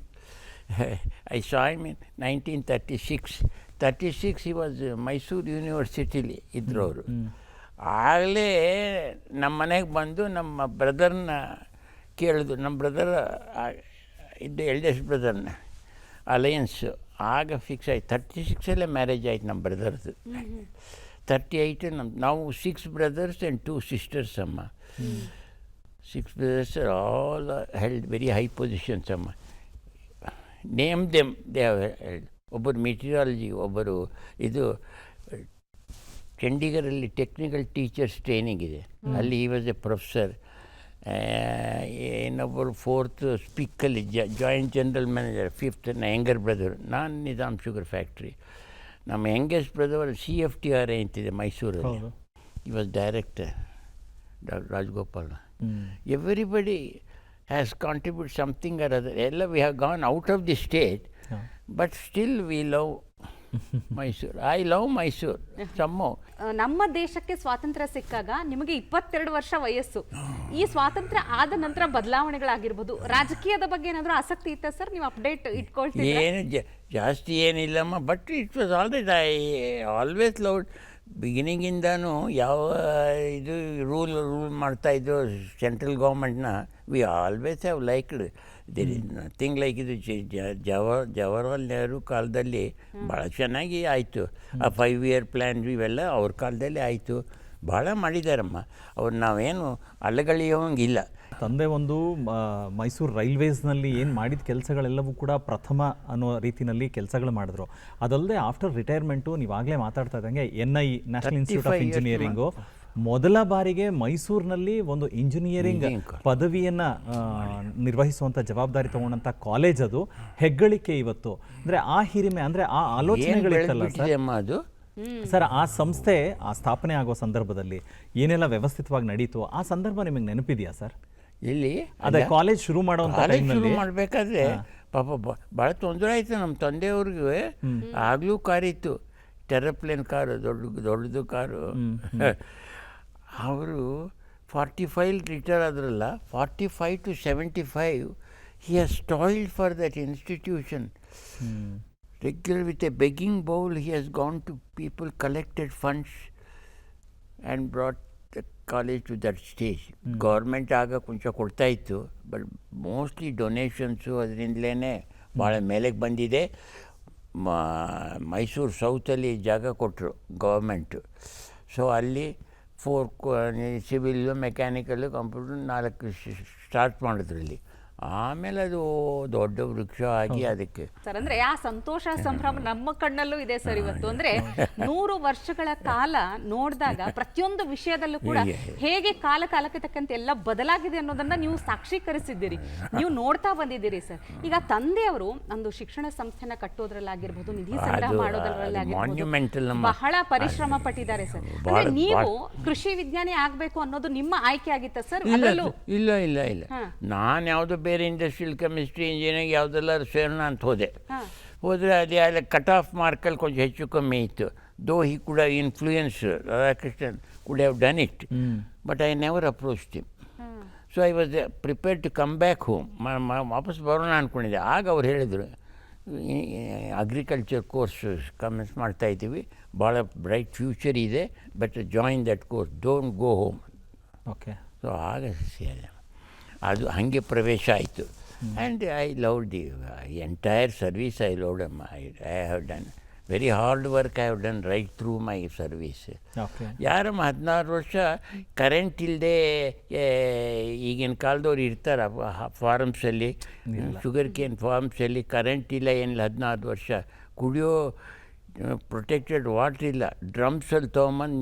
I saw him in 1936 he was Mysore ಯೂನಿವರ್ಸಿಟಿಲಿ ಇದ್ದರು ಅವರು. ಆಗಲೇ ನಮ್ಮ ಮನೆಗೆ ಬಂದು ನಮ್ಮ ಬ್ರದರ್ನ ಕೇಳಿದ್ರು. ನಮ್ಮ ಬ್ರದರ್ ಇದ್ದ ಎಲ್ಡೆಸ್ಟ್ ಬ್ರದರ್ನ ಅಲಯನ್ಸು ಆಗ ಫಿಕ್ಸ್ ಆಯ್ತು. 36 ಮ್ಯಾರೇಜ್ ಆಯ್ತು ನಮ್ಮ ಬ್ರದರ್ದು. 38 ನಾವು 6 brothers and 2 sisters ಅಮ್ಮ. 6 brothers are all held very high positions ಅಮ್ಮ. Name them, they have held. ಒಬ್ಬರು ಮೆಟೀರಿಯಾಲಜಿ, ಒಬ್ಬರು ಇದು ಚಂಡೀಗಢಲ್ಲಿ ಟೆಕ್ನಿಕಲ್ ಟೀಚರ್ಸ್ ಟ್ರೈನಿಂಗ್ ಇದೆ, ಅಲ್ಲಿ ಈ ವಾಸ್ ಎ ಪ್ರೊಫೆಸರ್. ಇನ್ನೊಬ್ಬರು 4th ಸ್ಪೀಕಲ್ಲಿ joint general manager. 5th ನನ್ನ ಯಂಗರ್ ಬ್ರದರ್. ನಾನು ನಿಜಾಮ್ ಶುಗರ್ ಫ್ಯಾಕ್ಟ್ರಿ. ನಮ್ಮ ಯಂಗೆಸ್ಟ್ ಬ್ರದರ್ CFTRA ಅಂತಿದೆ ಮೈಸೂರಲ್ಲಿ, he was director, doctor Rajagopal. Everybody has contribute something or other. ಎಲ್ಲ we have gone out of the state, but still we love Mysore. I love Mysore ಸಮ್ಮೋ. ನಮ್ಮ ದೇಶಕ್ಕೆ ಸ್ವಾತಂತ್ರ್ಯ ಸಿಕ್ಕಾಗ ನಿಮಗೆ 22 ವರ್ಷ ವಯಸ್ಸು. ಈ ಸ್ವಾತಂತ್ರ್ಯ ಆದ ನಂತರ ಬದಲಾವಣೆಗಳಾಗಿರ್ಬೋದು, ರಾಜಕೀಯದ ಬಗ್ಗೆ ಏನಾದರೂ ಆಸಕ್ತಿ ಇತ್ತಾ ಸರ್? ನೀವು ಅಪ್ಡೇಟ್ ಇಟ್ಕೊಳ್ತೀರಾ? ಏನು ಜಾಸ್ತಿ ಏನಿಲ್ಲಮ್ಮ, but it was all right. I always love ಬಿಗಿನಿಂಗಿಂದನೂ ಯಾವ ಇದು ರೂಲ್ ಮಾಡ್ತಾಯಿದ್ರು ಸೆಂಟ್ರಲ್ ಗೌರ್ಮೆಂಟ್ನ, we always have liked. There is nothing like ಇದು. ಜವಾಹರ್ಲಾಲ್ ನೆಹರು ಕಾಲದಲ್ಲಿ ಭಾಳ ಚೆನ್ನಾಗಿ ಆಯಿತು. ಆ 5 ಇಯರ್ ಪ್ಲ್ಯಾನ್ ಇವೆಲ್ಲ ಅವ್ರ ಕಾಲದಲ್ಲಿ ಆಯಿತು. ಭಾಳ ಮಾಡಿದಾರಮ್ಮ ಅವ್ರು, ನಾವೇನು ಅಲ್ಲಗಳೆಯೋಂಗಿಲ್ಲ. ತಂದೆ ಒಂದು ಮೈಸೂರು ರೈಲ್ವೇಸ್ನಲ್ಲಿ ಏನು ಮಾಡಿದ ಕೆಲಸಗಳೆಲ್ಲವೂ ಕೂಡ ಪ್ರಥಮ ಅನ್ನೋ ರೀತಿಯಲ್ಲಿ ಕೆಲಸಗಳು ಮಾಡಿದ್ರು. ಅದಲ್ಲದೆ ಆಫ್ಟರ್ ರಿಟೈರ್ಮೆಂಟು ನೀವಾಗಲೇ ಮಾತಾಡ್ತಾ ಇದ್ದಂಗೆ NI national institute of engineering ಮೊದಲ ಬಾರಿಗೆ ಮೈಸೂರಿನಲ್ಲಿ ಒಂದು ಇಂಜಿನಿಯರಿಂಗ್ ಪದವಿಯನ್ನು ನಿರ್ವಹಿಸುವಂಥ ಜವಾಬ್ದಾರಿ ತಗೊಂಡಂಥ ಕಾಲೇಜ್ ಅದು ಹೆಗ್ಗಳಿಕೆ ಇವತ್ತು. ಅಂದರೆ ಆ ಹಿರಿಮೆ, ಅಂದರೆ ಆ ಆಲೋಚನೆಗಳಿತ್ತಲ್ಲ ಸರ್, ಅದು ಸರ್ ಆ ಸಂಸ್ಥೆ ಆ ಸ್ಥಾಪನೆ ಆಗೋ ಸಂದರ್ಭದಲ್ಲಿ ಏನೆಲ್ಲ ವ್ಯವಸ್ಥಿತವಾಗಿ ನಡೀತು ಆ ಸಂದರ್ಭ ನಿಮಗೆ ನೆನಪಿದೆಯಾ ಸರ್? ಇಲ್ಲಿ ಅದೇ ಕಾಲೇಜ್ ಶುರು ಮಾಡುವಂಥ ಶುರು ಮಾಡಬೇಕಾದ್ರೆ ಪಾಪ ಭಾಳ ತೊಂದರೆ ಆಯಿತು ನಮ್ಮ ತಂದೆಯವ್ರಿಗೆ. ಆಗಲೂ ಕಾರಿತ್ತು, ಟೆರಪ್ಲೇನ್ ಕಾರು, ದೊಡ್ಡದು ಕಾರು. ಅವರು 45 retire ಆದ್ರಲ್ಲ, 45 to 75 he has toiled for that institution. Regular with a begging bowl he has gone to people, collected funds and brought the college to that stage. Government ಆಗ ಕೊಂಚ ಕೊಡ್ತಾ ಇತ್ತು, ಬಟ್ ಮೋಸ್ಟ್ಲಿ ಡೊನೇಷನ್ಸು ಅದರಿಂದಲೇ ಭಾಳ ಮೇಲೆಗೆ ಬಂದಿದೆ. ಮೈಸೂರು ಸೌತಲ್ಲಿ ಜಾಗ ಕೊಟ್ಟರು government. So ಅಲ್ಲಿ 4 ಸಿವಿಲ್ಲು, ಮೆಕ್ಯಾನಿಕಲ್ಲು, ಕಂಪ್ಯೂಟರ್ 4 ಸ್ಟಾರ್ಟ್ ಮಾಡಿದ್ರು ಇಲ್ಲಿ. ಆಮೇಲೆ ಅದು ದೊಡ್ಡ ವೃಕ್ಷ ಆಗಿ ಅದಕ್ಕೆ ಸರ್, ಅಂದ್ರೆ ಆ ಸಂತೋಷ ಸಂಭ್ರಮ ನಮ್ಮ ಕಣ್ಣಲ್ಲೂ ಇದೆ ಸರ್ ಇವತ್ತು. ಅಂದ್ರೆ 100 ವರ್ಷಗಳ ಕಾಲ ನೋಡಿದಾಗ ಪ್ರತಿಯೊಂದು ವಿಷಯದಲ್ಲೂ ಕೂಡ ಹೇಗೆ ಕಾಲಕ್ಕೆ ತಕ್ಕಂತೆ ಎಲ್ಲ ಬದಲಾಗಿದೆ ಅನ್ನೋದನ್ನ ನೀವು ಸಾಕ್ಷೀಕರಿಸಿದ್ದೀರಿ, ನೀವು ನೋಡ್ತಾ ಬಂದಿದ್ದೀರಿ ಸರ್. ಈಗ ತಂದೆಯವರು ಒಂದು ಶಿಕ್ಷಣ ಸಂಸ್ಥೆನ ಕಟ್ಟೋದ್ರಲ್ಲಾಗಿರ್ಬೋದು, ನಿಧಿ ಸಂಗ್ರಹ ಮಾಡೋದ್ರಲ್ಲಾಗಿರ್ಬೋದು ಬಹಳ ಪರಿಶ್ರಮ ಪಟ್ಟಿದ್ದಾರೆ ಸರ್. ಅಂದ್ರೆ ನೀವು ಕೃಷಿ ವಿಜ್ಞಾನಿ ಆಗ್ಬೇಕು ಅನ್ನೋದು ನಿಮ್ಮ ಆಯ್ಕೆ ಆಗಿತ್ತ ಸರ್? ಇಲ್ಲ ಇಲ್ಲ ಇಲ್ಲ, ನಾನು ಯಾವುದು ಬೇರೆ ಇಂಡಸ್ಟ್ರಿಯಲ್ ಕೆಮಿಸ್ಟ್ರಿ, ಇಂಜಿನಿಯರಿಂಗ್ ಯಾವುದೆಲ್ಲ ಸೇರೋಣ ಅಂತ ಹೋದರೆ ಅದೇ ಅಲ್ಲಿ ಕಟ್ ಆಫ್ ಮಾರ್ಕಲ್ಲಿ ಕೊಂಚ ಹೆಚ್ಚು ಕಮ್ಮಿ ಇತ್ತು. Though he could have influence, Radhakrishnan could have done it, but I never approached him. So I was prepared to come back home. ವಾಪಸ್ ಬರೋಣ ಅಂದ್ಕೊಂಡಿದ್ದೆ. ಆಗ ಅವ್ರು ಹೇಳಿದರು, ಅಗ್ರಿಕಲ್ಚರ್ ಕೋರ್ಸ್ ಕಮೆನ್ಸ್ ಮಾಡ್ತಾಯಿದ್ದೀವಿ, ಭಾಳ ಬ್ರೈಟ್ ಫ್ಯೂಚರ್ ಇದೆ, but join that course, don't go home. Okay. So ಆಗ ಸೇರಿ ಅದು ಹಾಗೆ ಪ್ರವೇಶ ಆಯಿತು. And I love the entire service. I love dum. I have done very hard work. I have done right through my service. ಯಾರಮ್ಮ 16 ವರ್ಷ current ಇಲ್ಲದೆ ಈಗಿನ ಕಾಲದವ್ರು ಇರ್ತಾರೆ ಫಾರ್ಮ್ಸಲ್ಲಿ, ಶುಗರ್ ಕೇನ್ ಫಾರ್ಮ್ಸಲ್ಲಿ ಕರೆಂಟ್ ಇಲ್ಲ, ಏನಿಲ್ಲ. 14 ವರ್ಷ ಕುಡಿಯೋ ಪ್ರೊಟೆಕ್ಟೆಡ್ ವಾಟ್ರ್ ಇಲ್ಲ, ಡ್ರಮ್ಸಲ್ಲಿ ತೊಗೊಂಬಂದು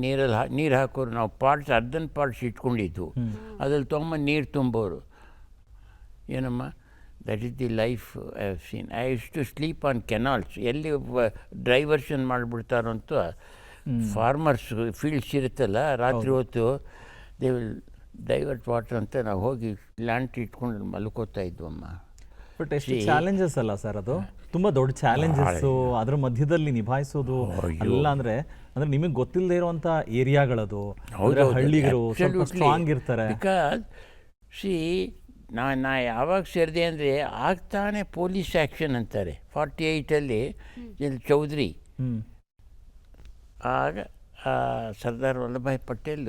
ನೀರು ಹಾಕೋರು. ನಾವು ಪಾಟ್ಸ್ ಅರ್ಧನ್ ಪಾಟ್ಸ್ ಇಟ್ಕೊಂಡಿದ್ದು, ಅದ್ರಲ್ಲಿ ತೊಗೊಂಬಂದು ನೀರು ತುಂಬೋರು. ಏನಮ್ಮ, that is the life I have seen. I use to sleep on canals. ಎಲ್ಲಿ ಡೈವರ್ಷನ್ ಮಾಡಿಬಿಡ್ತಾರೋ ಅಂತ ಫಾರ್ಮರ್ಸ್ ಫೀಲ್ಡ್ಸ್ ಇರುತ್ತಲ್ಲ, ರಾತ್ರಿ ಹೊತ್ತು ದೇ ವಿಲ್ ಡೈವರ್ಟ್ ವಾಟರ್ ಅಂತ ನಾವು ಹೋಗಿ ಲ್ಯಾಂಡ್ ಇಟ್ಕೊಂಡು ಮಲ್ಕೋತಾ ಇದ್ವಮ್ಮ. ಬಟ್ ಎಷ್ಟು ಚಾಲೆಂಜಸ್ ಅಲ್ಲ ಸರ್ ಅದು? ತುಂಬ ದೊಡ್ಡ ಚಾಲೆಂಜಸ್ಸು, ಅದ್ರ ಮಧ್ಯದಲ್ಲಿ ನಿಭಾಯಿಸೋದು ಎಲ್ಲ. ಅಂದರೆ ನಿಮಗೆ ಗೊತ್ತಿಲ್ಲದೆ ಇರುವಂಥ ಏರಿಯಾಗಳದು, ಹಳ್ಳಿಗರು ಸ್ವಲ್ಪ ಸ್ಟ್ರಾಂಗ್ ಇರ್ತಾರೆ. ಬಿಕಾಸ್ ನಾ ಯಾವಾಗ ಸೇರಿದೆ ಅಂದರೆ ಆಗ್ತಾನೆ ಪೊಲೀಸ್ ಆ್ಯಕ್ಷನ್ ಅಂತಾರೆ 48ಅಲ್ಲಿ ಚೌಧರಿ. ಆಗ ಸರ್ದಾರ್ ವಲ್ಲಭಾಯ್ ಪಟೇಲ್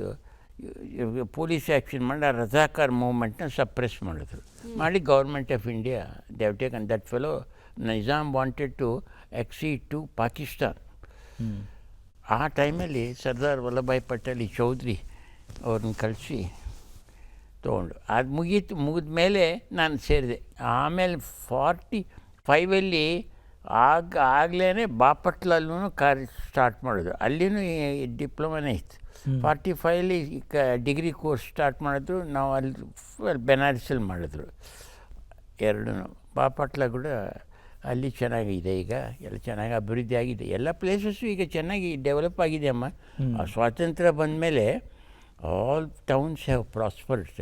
ಪೊಲೀಸ್ ಆ್ಯಕ್ಷನ್ ಮಾಡಿ ಆ ರಜಾಕಾರ್ ಮೂವ್ಮೆಂಟ್ನ ಸಪ್ರೆಸ್ ಮಾಡಿದ್ರು. ಮಾಡಿ government of India they have taken that fellow. Nizam wanted to exceed to Pakistan. ಆ ಟೈಮಲ್ಲಿ ಸರ್ದಾರ್ ವಲ್ಲಭಾಯ್ ಪಟೇಲ್ ಈ ಚೌಧರಿ ಅವ್ರನ್ನ ಕಳಿಸಿ ತೊಗೊಂಡು ಅದು ಮುಗಿದ ಮೇಲೆ ನಾನು ಸೇರಿದೆ. ಆಮೇಲೆ 45ಅಲ್ಲಿ ಆಗಲೇ ಬಾಪಟ್ಲಲ್ಲೂ ಸ್ಟಾರ್ಟ್ ಮಾಡಿದ್ರು. ಅಲ್ಲಿನೂ ಡಿಪ್ಲೊಮಾನೇ ಇತ್ತು. 45ಅಲ್ಲಿ ಡಿಗ್ರಿ ಕೋರ್ಸ್ ಸ್ಟಾರ್ಟ್ ಮಾಡಿದ್ರು. ನಾವು ಅಲ್ಲಿ ಬೆನಾರಸಲ್ಲಿ ಮಾಡಿದ್ರು ಎರಡೂ. ಬಾಪಟ್ಲ ಕೂಡ ಅಲ್ಲಿ ಚೆನ್ನಾಗಿದೆ, ಈಗ ಎಲ್ಲ ಚೆನ್ನಾಗಿ ಅಭಿವೃದ್ಧಿ ಆಗಿದೆ. ಎಲ್ಲ ಪ್ಲೇಸಸ್ಸು ಈಗ ಚೆನ್ನಾಗಿ ಡೆವಲಪ್ ಆಗಿದೆ ಅಮ್ಮ. ಸ್ವಾತಂತ್ರ್ಯ ಬಂದಮೇಲೆ ಆಲ್ ಟೌನ್ಸ್ ಹ್ಯಾವ್ ಪ್ರಾಸ್ಪರ್ಡ್.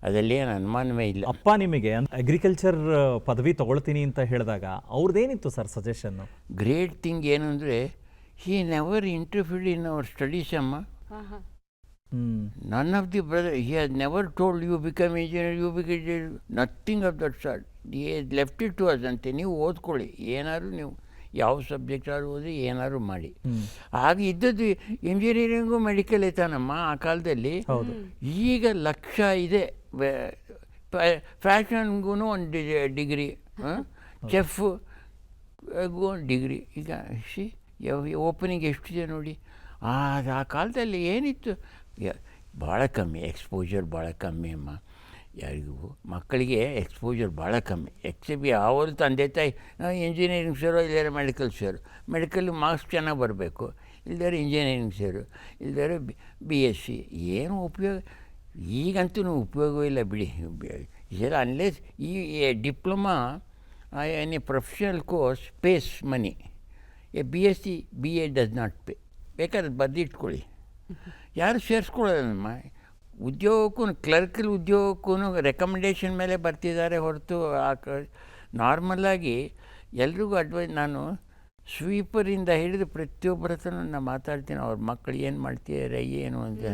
ಅದರಲ್ಲಿ ಏನು ಅನುಮಾನವೇ ಇಲ್ಲ. ಅಪ್ಪ ನಿಮಗೆ ಅಗ್ರಿಕಲ್ಚರ್ ಪದವಿ ತೊಗೊಳ್ತೀನಿ ಅಂತ ಹೇಳಿದಾಗ ಅವ್ರದ್ದೇನಿತ್ತು ಸರ್ ಸಜೆಷನ್ನು? ಗ್ರೇಟ್ ಥಿಂಗ್ ಏನು ಅಂದರೆ he never interfered in our studies ಅಮ್ಮ. None of the brother he has never told you become engineer, you become nothing of that sort. He left it to us ಅಂತೆ, ನೀವು ಓದ್ಕೊಳ್ಳಿ, ಏನಾದ್ರು ನೀವು ಯಾವ subject ಆದ್ರೂ ಓದಿ ಏನಾದ್ರು ಮಾಡಿ. ಆಗ ಇದ್ದದ್ದು ಇಂಜಿನಿಯರಿಂಗು ಮೆಡಿಕಲ್ ಐತಾನಮ್ಮ ಆ ಕಾಲದಲ್ಲಿ. ಈಗ ಲಕ್ಷ ಇದೆ. ಫ್ಯಾಷನ್ಗೂ ಒಂದು ಡಿಗ್ರಿ, ಚೆಫ್ಗೂ ಒಂದು ಡಿಗ್ರಿ. ಈಗ ಓಪನಿಂಗ್ ಎಷ್ಟಿದೆ ನೋಡಿ. ಆ ಕಾಲದಲ್ಲಿ ಏನಿತ್ತು, ಭಾಳ ಕಮ್ಮಿ ಎಕ್ಸ್ಪೋಜರ್, ಭಾಳ ಕಮ್ಮಿ ಅಮ್ಮ. ಯಾರಿಗೂ ಮಕ್ಕಳಿಗೆ ಎಕ್ಸ್ಪೋಜರ್ ಭಾಳ ಕಮ್ಮಿ. ಎಕ್ಸೆಪ್ಟ್ ಅವರು ತಂದೆ ತಾಯಿ ಇಂಜಿನಿಯರಿಂಗ್ ಸೇರೋ ಇಲ್ಲದೇ ಮೆಡಿಕಲ್ ಸೇರು, ಮೆಡಿಕಲ್ ಮಾರ್ಕ್ಸ್ ಚೆನ್ನಾಗಿ ಬರಬೇಕು, ಇಲ್ಲದೇ ಇಂಜಿನಿಯರಿಂಗ್ ಸೇರು, ಇಲ್ಲದೇ BSc. ಏನು ಉಪಯೋಗ ಈಗಂತೂ ಉಪಯೋಗವಿಲ್ಲ ಬಿಡಿ. ಇದೆಲ್ಲ ಅನ್ಲೆಸ್ ಈ diploma any professional course pays money. BSc BA does not pay. ಬೇಕಾದ್ರೆ ಬರೆದಿಟ್ಕೊಳ್ಳಿ, ಯಾರು ಸೇರಿಸ್ಕೊಳ್ಳೋದಮ್ಮ. ಉದ್ಯೋಗಕ್ಕೂ ಕ್ಲರ್ಕಲ್ ಉದ್ಯೋಗಕ್ಕೂ ರೆಕಮೆಂಡೇಷನ್ ಮೇಲೆ ಬರ್ತಿದ್ದಾರೆ ಹೊರತು ನಾರ್ಮಲ್ಲಾಗಿ ಎಲ್ರಿಗೂ ನಾನು ಸ್ವೀಪರಿಂದ ಹಿಡಿದು ಪ್ರತಿಯೊಬ್ಬರ ಹತ್ರ ನಾನು ಮಾತಾಡ್ತೀನಿ. ಅವ್ರ ಮಕ್ಕಳು ಏನು ಮಾಡ್ತಿದ್ದಾರೆ ಏನು ಅಂತ.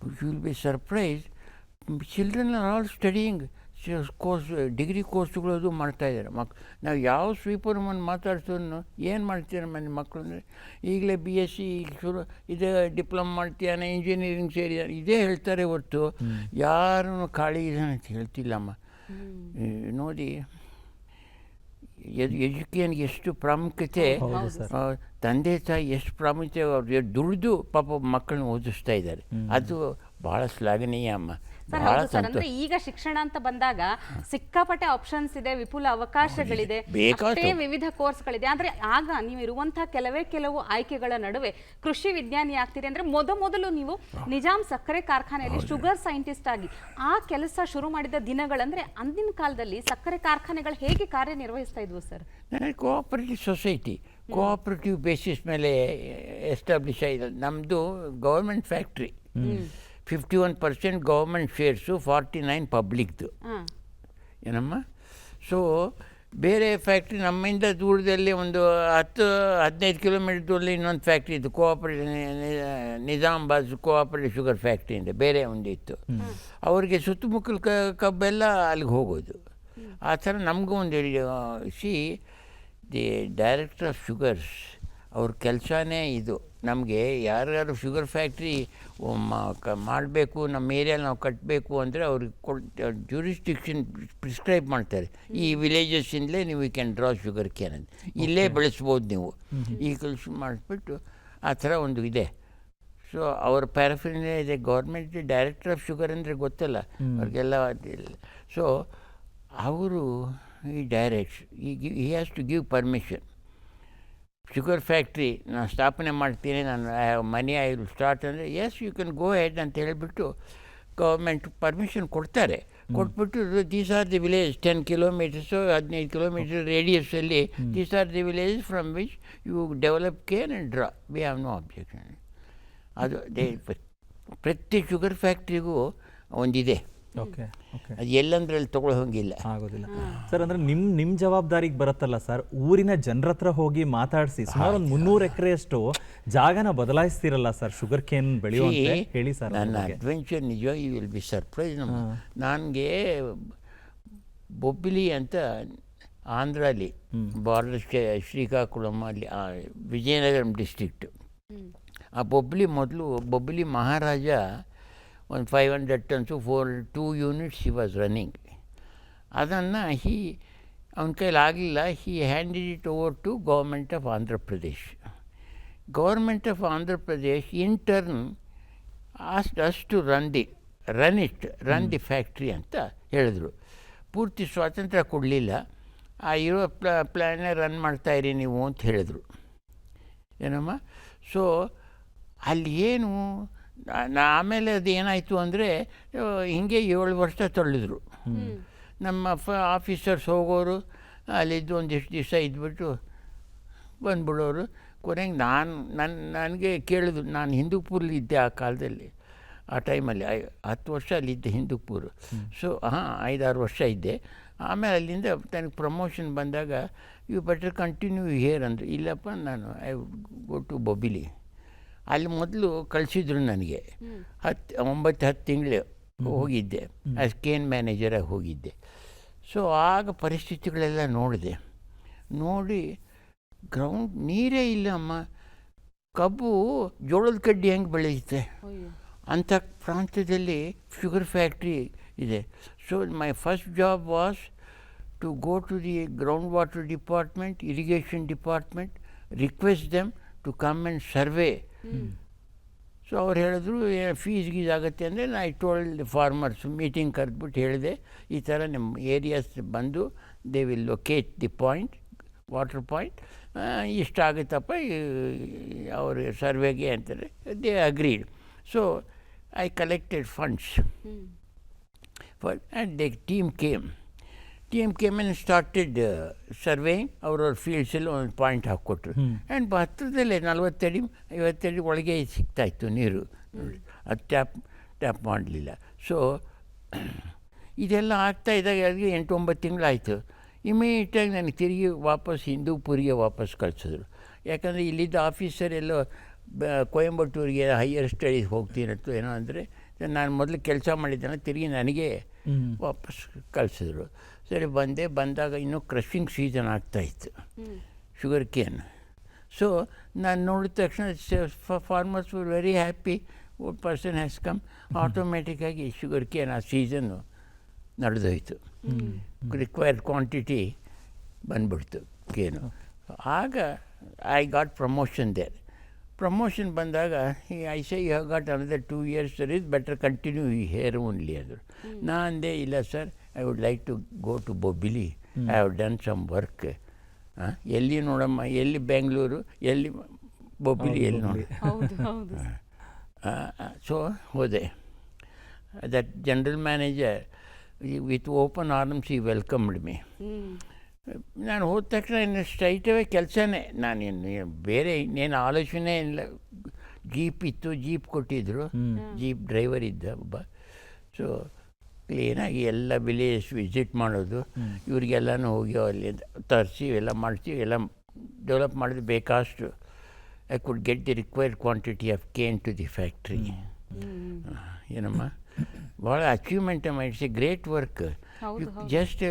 You will be surprise. Children are all studying course, degree ಕೋರ್ಸ್ಗಳು ಅದು ಮಾಡ್ತಾಯಿದ್ದಾರೆ ನಾವು ಯಾವ ಸ್ವೀಪರ್ಮನ್ನು ಮಾತಾಡ್ಸೋನು ಏನು ಮಾಡ್ತೀರ ಮನೆ ಮಕ್ಕಳು ಅಂದರೆ ಈಗಲೇ BSc ಶುರು ಇದೆ, ಡಿಪ್ಲೊಮಾ ಮಾಡ್ತೀಯಾನೆ, ಇಂಜಿನಿಯರಿಂಗ್ ಸೇರಿದಾನೆ, ಇದೇ ಹೇಳ್ತಾರೆ ಹೊರತು ಯಾರೂ ಖಾಲಿ ಇದ್ದಾನೆ ಅಂತ ಹೇಳ್ತಿಲ್ಲಮ್ಮ. ನೋಡಿ ಎಜುಕೇಷನ್ಗೆ ಎಷ್ಟು ಪ್ರಾಮುಖ್ಯತೆ, ತಂದೆ ತಾಯಿ ಎಷ್ಟು ಪ್ರಾಮುಖ್ಯತೆ, ಅವ್ರು ದುಡಿದು ಪಾಪ ಮಕ್ಕಳನ್ನ ಓದಿಸ್ತಾ ಇದ್ದಾರೆ. ಅದು ಭಾಳ ಶ್ಲಾಘನೀಯ ಅಮ್ಮ. ಸರ್ ಹೌದು ಸರ್. ಅಂದ್ರೆ ಈಗ ಶಿಕ್ಷಣ ಅಂತ ಬಂದಾಗ ಸಿಕ್ಕಾಪಟ್ಟೆ ಆಪ್ಷನ್ಸ್ ಇದೆ, ವಿಪುಲ ಅವಕಾಶಗಳಿದೆ, ಅಷ್ಟೇ ವಿವಿಧ ಕೋರ್ಸ್ಗಳಿದೆ. ಆದ್ರೆ ಆಗ ನೀವು ಇರುವಂತಹ ಕೆಲವು ಆಯ್ಕೆಗಳ ನಡುವೆ ಕೃಷಿ ವಿಜ್ಞಾನಿ ಆಗ್ತೀರಿ ಅಂದ್ರೆ ಮೊದಲು ನೀವು ನಿಜಾಮ್ ಸಕ್ಕರೆ ಕಾರ್ಖಾನೆಯಲ್ಲಿ ಶುಗರ್ ಸೈಂಟಿಸ್ಟ್ ಆಗಿ ಆ ಕೆಲಸ ಶುರು ಮಾಡಿದ ದಿನಗಳಂದ್ರೆ ಅಂದಿನ ಕಾಲದಲ್ಲಿ ಸಕ್ಕರೆ ಕಾರ್ಖಾನೆಗಳು ಹೇಗೆ ಕಾರ್ಯನಿರ್ವಹಿಸ್ತಾ ಇದ್ವು sir? Cooperative society, cooperative basis ಮೇಲೆ ಎಸ್ಟಾಬ್ಲಿಷ್ ಆಗಿದೆ. ನಮ್ಮದು ಗೌರ್ಮೆಂಟ್ ಫ್ಯಾಕ್ಟ್ರಿ, 51% ಗೌರ್ಮೆಂಟ್ ಶೇರ್ಸು, 49 ಪಬ್ಲಿಕ್ದು ಏನಮ್ಮ. ಸೊ ಬೇರೆ ಫ್ಯಾಕ್ಟ್ರಿ ನಮ್ಮಿಂದ ದೂರದಲ್ಲಿ ಒಂದು 10-15 ಕಿಲೋಮೀಟರ್ ದೂರದಲ್ಲಿ ಇನ್ನೊಂದು ಫ್ಯಾಕ್ಟ್ರಿ ಇತ್ತು, ನಿಜಾಮಾಬಾದ್ ಕೋಆಪರೇಟಿವ್ ಶುಗರ್ ಫ್ಯಾಕ್ಟ್ರಿಯಿಂದ ಬೇರೆ ಒಂದಿತ್ತು. ಅವ್ರಿಗೆ ಸುತ್ತಮುತ್ತಲ ಕಬ್ಬೆಲ್ಲ ಅಲ್ಲಿಗೆ ಹೋಗೋದು. ಆ ಥರ ನಮಗೂ ಒಂದು ದಿ ಡೈರೆಕ್ಟರ್ ಆಫ್ ಶುಗರ್ಸ್ ಅವ್ರ ಕೆಲಸನೇ ಇದು. ನಮಗೆ ಯಾರ್ಯಾರು ಶುಗರ್ ಫ್ಯಾಕ್ಟ್ರಿ ಮಾಡಬೇಕು, ನಮ್ಮ ಏರಿಯಲ್ಲಿ ನಾವು ಕಟ್ಟಬೇಕು ಅಂದರೆ ಅವ್ರಿಗೆ ಜ್ಯೂರಿಸ್ಡಿಕ್ಷನ್ ಪ್ರಿಸ್ಕ್ರೈಬ್ ಮಾಡ್ತಾರೆ. ಈ ವಿಲೇಜಸ್ಸಿಂದಲೇ ನೀವು ಕ್ಯಾನ್ ಡ್ರಾ ಶುಗರ್ ಕ್ಯಾನ್ ಅಂತ, ಇಲ್ಲೇ ಬೆಳೆಸ್ಬೋದು ನೀವು, ಈ ಕೆಲಸ ಮಾಡಿಸ್ಬಿಟ್ಟು ಆ ಥರ ಒಂದು ಇದೆ. ಸೊ ಅವ್ರ ಪ್ಯಾರಫಿನೇ ಇದೆ. ಗೌರ್ಮೆಂಟ್ ಡೈರೆಕ್ಟರ್ ಆಫ್ ಶುಗರ್ ಅಂದರೆ ಗೊತ್ತಲ್ಲ ಅವ್ರಿಗೆಲ್ಲ. ಸೊ ಅವರು ಈ direct he has to give permission. Sugar factory ನಾನು ಸ್ಥಾಪನೆ ಮಾಡ್ತೀನಿ, ನಾನು ಮನಿ ಐ ವಿಲ್ ಸ್ಟಾರ್ಟ್ ಅಂದರೆ yes you can go head ಅಂತ ಹೇಳಿಬಿಟ್ಟು ಗೌರ್ಮೆಂಟ್ ಪರ್ಮಿಷನ್ ಕೊಡ್ತಾರೆ. ಕೊಟ್ಬಿಟ್ಟು these are the village 10 kilometres 15 kilometre ರೇಡಿಯಸ್ಸಲ್ಲಿ these are the village from which you develop care and draw, we have no objection. ಅದು ಪ್ರತಿ sugar ಫ್ಯಾಕ್ಟ್ರಿಗೂ ಒಂದಿದೆ. Okay okay, ಅದು ಎಲ್ಲಂದ್ರಲ್ಲಿ ತೊಗೊಳ್ಳೋ ಹೋಗಿಲ್ಲ, ಆಗೋದಿಲ್ಲ ಸರ್. ಅಂದ್ರೆ ನಿಮ್ಮ ಜವಾಬ್ದಾರಿಗೆ ಬರುತ್ತಲ್ಲ ಸರ್, ಊರಿನ ಜನರ ಹತ್ರ ಹೋಗಿ ಮಾತಾಡಿಸಿ ಸುಮಾರು ಒಂದು 300 ಎಕರೆಯಷ್ಟು ಜಾಗನ ಬದಲಾಯಿಸ್ತಿರಲ್ಲ ಸರ್ ಶುಗರ್ ಕೇನ್ ಬೆಳೆಯುವಂತೆ. ಹೇಳಿ ಸರ್. ನನ್ನ ಅಡ್ವೆಂಚರ್ ನಿಜ, ಯು ವಿಲ್ ಬಿ ಸರ್ಪ್ರೈಸ್. ನನಗೆ ಬೊಬ್ಬಿಲಿ ಅಂತ ಆಂಧ್ರಲ್ಲಿ ಬಾರ್ಡರ್ ಶ್ರೀಕಾಕುಳಂ ಅಲ್ಲಿ ವಿಜಯನಗರಂ ಡಿಸ್ಟ್ರಿಕ್ಟು. ಆ ಬೊಬ್ಬಿಲಿ ಮಹಾರಾಜ ಒಂದು 500 tons 2 units he was running. ಅದನ್ನು ಅವನ ಕೈಲಾಗಲಿಲ್ಲ. He handed it over to government of Andhra Pradesh. Government of Andhra Pradesh in turn asked us to run the factory ಅಂತ ಹೇಳಿದ್ರು. ಪೂರ್ತಿ ಸ್ವಾತಂತ್ರ್ಯ ಕೊಡಲಿಲ್ಲ, ಆ ಇರೋ ಪ್ಲ್ಯಾನೇ ರನ್ ಮಾಡ್ತಾಯಿರಿ ನೀವು ಅಂತ ಹೇಳಿದ್ರು ಏನಮ್ಮ. ಸೊ ಅಲ್ಲಿ ಏನು ಆಮೇಲೆ ಅದು ಏನಾಯಿತು ಅಂದರೆ ಹೀಗೆ 7 ವರ್ಷ ತಳ್ಳಿದ್ರು. ನಮ್ಮ ಆಫೀಸರ್ಸ್ ಹೋಗೋರು, ಅಲ್ಲಿದ್ದು ಒಂದಿಷ್ಟು ದಿವಸ ಇದ್ಬಿಟ್ಟು ಬಂದ್ಬಿಡೋರು. ಕೊನೆಗೆ ನನಗೆ ಕೇಳಿದ್ರು, ನಾನು ಹಿಂದೂಪುರಲ್ಲಿದ್ದೆ ಆ ಕಾಲದಲ್ಲಿ, ಆ ಟೈಮಲ್ಲಿ 10 ವರ್ಷ ಅಲ್ಲಿದ್ದೆ ಹಿಂದೂಪುರ. ಸೊ 5-6 ವರ್ಷ ಇದ್ದೆ. ಆಮೇಲೆ ಅಲ್ಲಿಂದ ನನಗೆ ಪ್ರಮೋಷನ್ ಬಂದಾಗ ಯು ಬೆಟರ್ ಕಂಟಿನ್ಯೂ ಹಿಯರ್ ಅಂದರು. ಇಲ್ಲಪ್ಪ, ನಾನು ಐ ಗೋ ಟು ಬೊಬ್ಬಿಲಿ. ಅಲ್ಲಿ ಮೊದಲು ಕಳಿಸಿದ್ರು ನನಗೆ 9-10 ತಿಂಗಳು ಹೋಗಿದ್ದೆ, ಆಸ್ ಕೇನ್ ಮ್ಯಾನೇಜರಾಗಿ ಹೋಗಿದ್ದೆ. ಸೊ ಆಗ ಪರಿಸ್ಥಿತಿಗಳೆಲ್ಲ ನೋಡಿ ಗ್ರೌಂಡ್ ನೀರೇ ಇಲ್ಲ ಅಮ್ಮ. ಕಬ್ಬು ಜೋಳದ ಕಡ್ಡಿ ಹೆಂಗೆ ಬೆಳೆಯುತ್ತೆ ಅಂಥ ಪ್ರಾಂತ್ಯದಲ್ಲಿ ಶುಗರ್ ಫ್ಯಾಕ್ಟ್ರಿ ಇದೆ. So my first job was to go to the ground water department, irrigation department, request them to come and survey. So ಅವ್ರು ಹೇಳಿದ್ರು ಫೀಸ್ ಗೀಸಾಗುತ್ತೆ ಅಂದರೆ ಐ ಟೋಲ್ಡ್ ಫಾರ್ಮರ್ಸ್ ಮೀಟಿಂಗ್ ಕರೆದ್ಬಿಟ್ಟು ಹೇಳಿದೆ, ಈ ಥರ ನಿಮ್ಮ ಏರಿಯಾಸ್ ಬಂದು they will locate the point, water point, ಇಷ್ಟ ಆಗುತ್ತಪ್ಪ ಅವ್ರ ಸರ್ವೆಗೆ ಅಂತಾರೆ. They agreed. So I collected funds and they team came and started surveying. ಅವ್ರವ್ರ ಫೀಲ್ಡ್ಸಲ್ಲಿ ಒಂದು ಪಾಯಿಂಟ್ ಹಾಕ್ಕೊಟ್ರು. ಆ್ಯಂಡ್ ಹತ್ತಿರದಲ್ಲೇ 40 ಅಡಿ 50 ಅಡಿ ಒಳಗೆ ಸಿಗ್ತಾಯಿತ್ತು ನೀರು. ಅದು ಟ್ಯಾಪ್ ಮಾಡಲಿಲ್ಲ. ಸೊ ಇದೆಲ್ಲ ಆಗ್ತಾಯಿದ್ದಾಗ ಅದಕ್ಕೆ 8-9 ತಿಂಗಳಾಯಿತು. ಇಮಿಡಿಯೇಟಾಗಿ ನನಗೆ ತಿರುಗಿ ವಾಪಸ್ ಹಿಂದೂಪುರಿಗೆ ವಾಪಸ್ ಕಳಿಸಿದ್ರು. ಯಾಕಂದರೆ ಇಲ್ಲಿದ್ದ ಆಫೀಸರ್ ಎಲ್ಲೋ ಕೊಯಂಬತ್ತೂರಿಗೆ ಹೈಯರ್ ಸ್ಟಡೀಸ್ ಹೋಗ್ತೀನತ್ತು ಏನೋ ಅಂದರೆ, ನಾನು ಮೊದಲು ಕೆಲಸ ಮಾಡಿದ್ದಾನೆ ತಿರುಗಿ ನನಗೆ ವಾಪಸ್ ಕಳಿಸಿದ್ರು. ಸರಿ ಬಂದಾಗ ಇನ್ನೂ ಕ್ರಷಿಂಗ್ ಸೀಸನ್ ಆಗ್ತಾಯಿತ್ತು ಶುಗರ್ ಕೇನ್. ಸೊ ನಾನು ನೋಡಿದ ತಕ್ಷಣ farmers were very happy, person has come. ಆಟೋಮೆಟಿಕ್ಕಾಗಿ ಶುಗರ್ ಕೇನ್ ಆ ಸೀಸನ್ನು ನಡೆದೋಯ್ತು. ರಿಕ್ವೈರ್ಡ್ ಕ್ವಾಂಟಿಟಿ ಬಂದ್ಬಿಡ್ತು ಕೇನು. ಆಗ I got promotion there. Promotion ಬಂದಾಗ I say you have got another 2 years, sir is better continue here only ಅಂದರು. ನಾ ಅಂದೆ ಇಲ್ಲ sir, I would like to go to Bobbili, I have done some work. ಎಲ್ಲಿ ನೋಡಮ್ಮ, ಎಲ್ಲಿ ಬೆಂಗಳೂರು, ಎಲ್ಲಿ ಬೊಬ್ಬಿಲಿ, ಎಲ್ಲಿ ನೋಡಿ. ಸೊ ಹೋದೆ. That general manager with open arms ಈ ವೆಲ್ಕಮ್ಡ್ ಮೀ. ನಾನು ಹೋದ ತಕ್ಷಣ ಇನ್ನು ಸ್ಟ್ರೈಟವೇ ಕೆಲಸನೇ. ನಾನೇನು ಬೇರೆ ಇನ್ನೇನು ಆಲೋಚನೆ ಇಲ್ಲ. ಜೀಪ್ ಇತ್ತು, ಜೀಪ್ ಕೊಟ್ಟಿದ್ದರು, ಜೀಪ್ ಡ್ರೈವರ್ ಇದ್ದ ಒಬ್ಬ. ಸೊ ಕ್ಲೀನಾಗಿ ಎಲ್ಲ ವಿಲೇಜ್ ವಿಸಿಟ್ ಮಾಡೋದು, ಇವ್ರಿಗೆಲ್ಲನೂ ಹೋಗಿ ಅಲ್ಲಿ ತರಿಸಿ ಎಲ್ಲ ಮಾಡಿಸಿ ಎಲ್ಲ ಡೆವಲಪ್ ಮಾಡಿದ್ರೆ ಬೇಕಾಷ್ಟು I could get the required quantity of cane to the factory. ಏನಮ್ಮ ಭಾಳ ಅಚೀವ್ಮೆಂಟ್ ಅಮ್ಮ. It's a great work. Just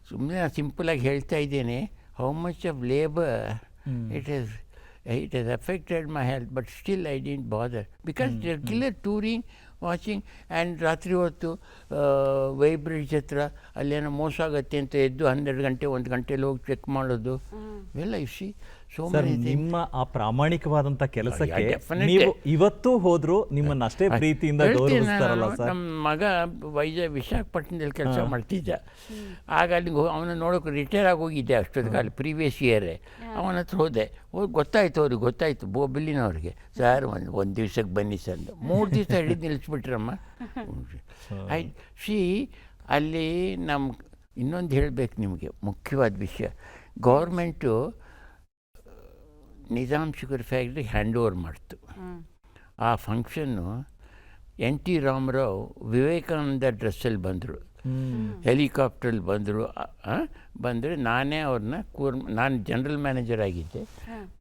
ಸುಮ್ಮನೆ ನಾನು ಸಿಂಪಲಾಗಿ ಹೇಳ್ತಾ ಇದ್ದೇನೆ, how much of labour it has affected my health, but still I didn't bother because regular touring, watching. And ರಾತ್ರಿ ಹೊತ್ತು ವೈಬ್ರಿಡ್ಜ್ ಹತ್ರ ಅಲ್ಲೇನೋ ಮೋಸ ಆಗುತ್ತೆ ಅಂತ ಎದ್ದು 12 ಗಂಟೆ 1 ಗಂಟೆಲಿ ಹೋಗಿ ಚೆಕ್ ಮಾಡೋದು ಎಲ್ಲ ಇಸಿ. ಸರ್, ನಿಮ್ಮ ಆ ಪ್ರಾಮಾಣಿಕವಾದಂಥ ಕೆಲಸಕ್ಕೆ ನೀವು ಇವತ್ತು ಹೋದ್ರು ನಿಮ್ಮನ್ನು ಅಷ್ಟೇ ಪ್ರೀತಿಯಿಂದ ಗೌರವಿಸ್ತಾರಲ್ಲ ಸರ್. ನಮ್ಮ ಮಗ ವಿಶಾಖಪಟ್ಟಣದಲ್ಲಿ ಕೆಲಸ ಮಾಡ್ತಿದ್ದ. ಆಗ ಅಲ್ಲಿಗೆ ಅವನ ನೋಡೋಕೆ ರಿಟೈರ್ ಆಗಿ ಹೋಗಿದ್ದೆ ಅಷ್ಟೊತ್ತಿಗೆ, ಪ್ರೀವಿಯಸ್ ಇಯರೇ. ಅವನ ಹತ್ರ ಹೋಗಿ ಗೊತ್ತಾಯ್ತು, ಅವ್ರಿಗೆ ಗೊತ್ತಾಯ್ತು, ಬೋಬಿಲಿನವ್ರಿಗೆ. ಸರ್ ಒಂದು ದಿವ್ಸಕ್ಕೆ ಬನ್ನಿ ಸರ್, 3 ದಿವಸ ಹಿಡಿದು ನಿಲ್ಲಿಸ್ಬಿಟ್ರಮ್ಮ. ಅಲ್ಲಿ ನಮ್ಮ ಇನ್ನೊಂದು ಹೇಳಬೇಕು ನಿಮಗೆ ಮುಖ್ಯವಾದ ವಿಷಯ. Government Nizam sugar factory hand over ಮಾಡ್ತು. ಆ ಫಂಕ್ಷನ್ನು NT ರಾಮರಾವ್ ವಿವೇಕಾನಂದ ಡ್ರೆಸ್ಸಲ್ಲಿ ಬಂದರು, ಹೆಲಿಕಾಪ್ಟ್ರಲ್ಲಿ ಬಂದರೆ ನಾನೇ ಅವ್ರನ್ನ ನಾನು ಜನರಲ್ ಮ್ಯಾನೇಜರ್ ಆಗಿದ್ದೆ,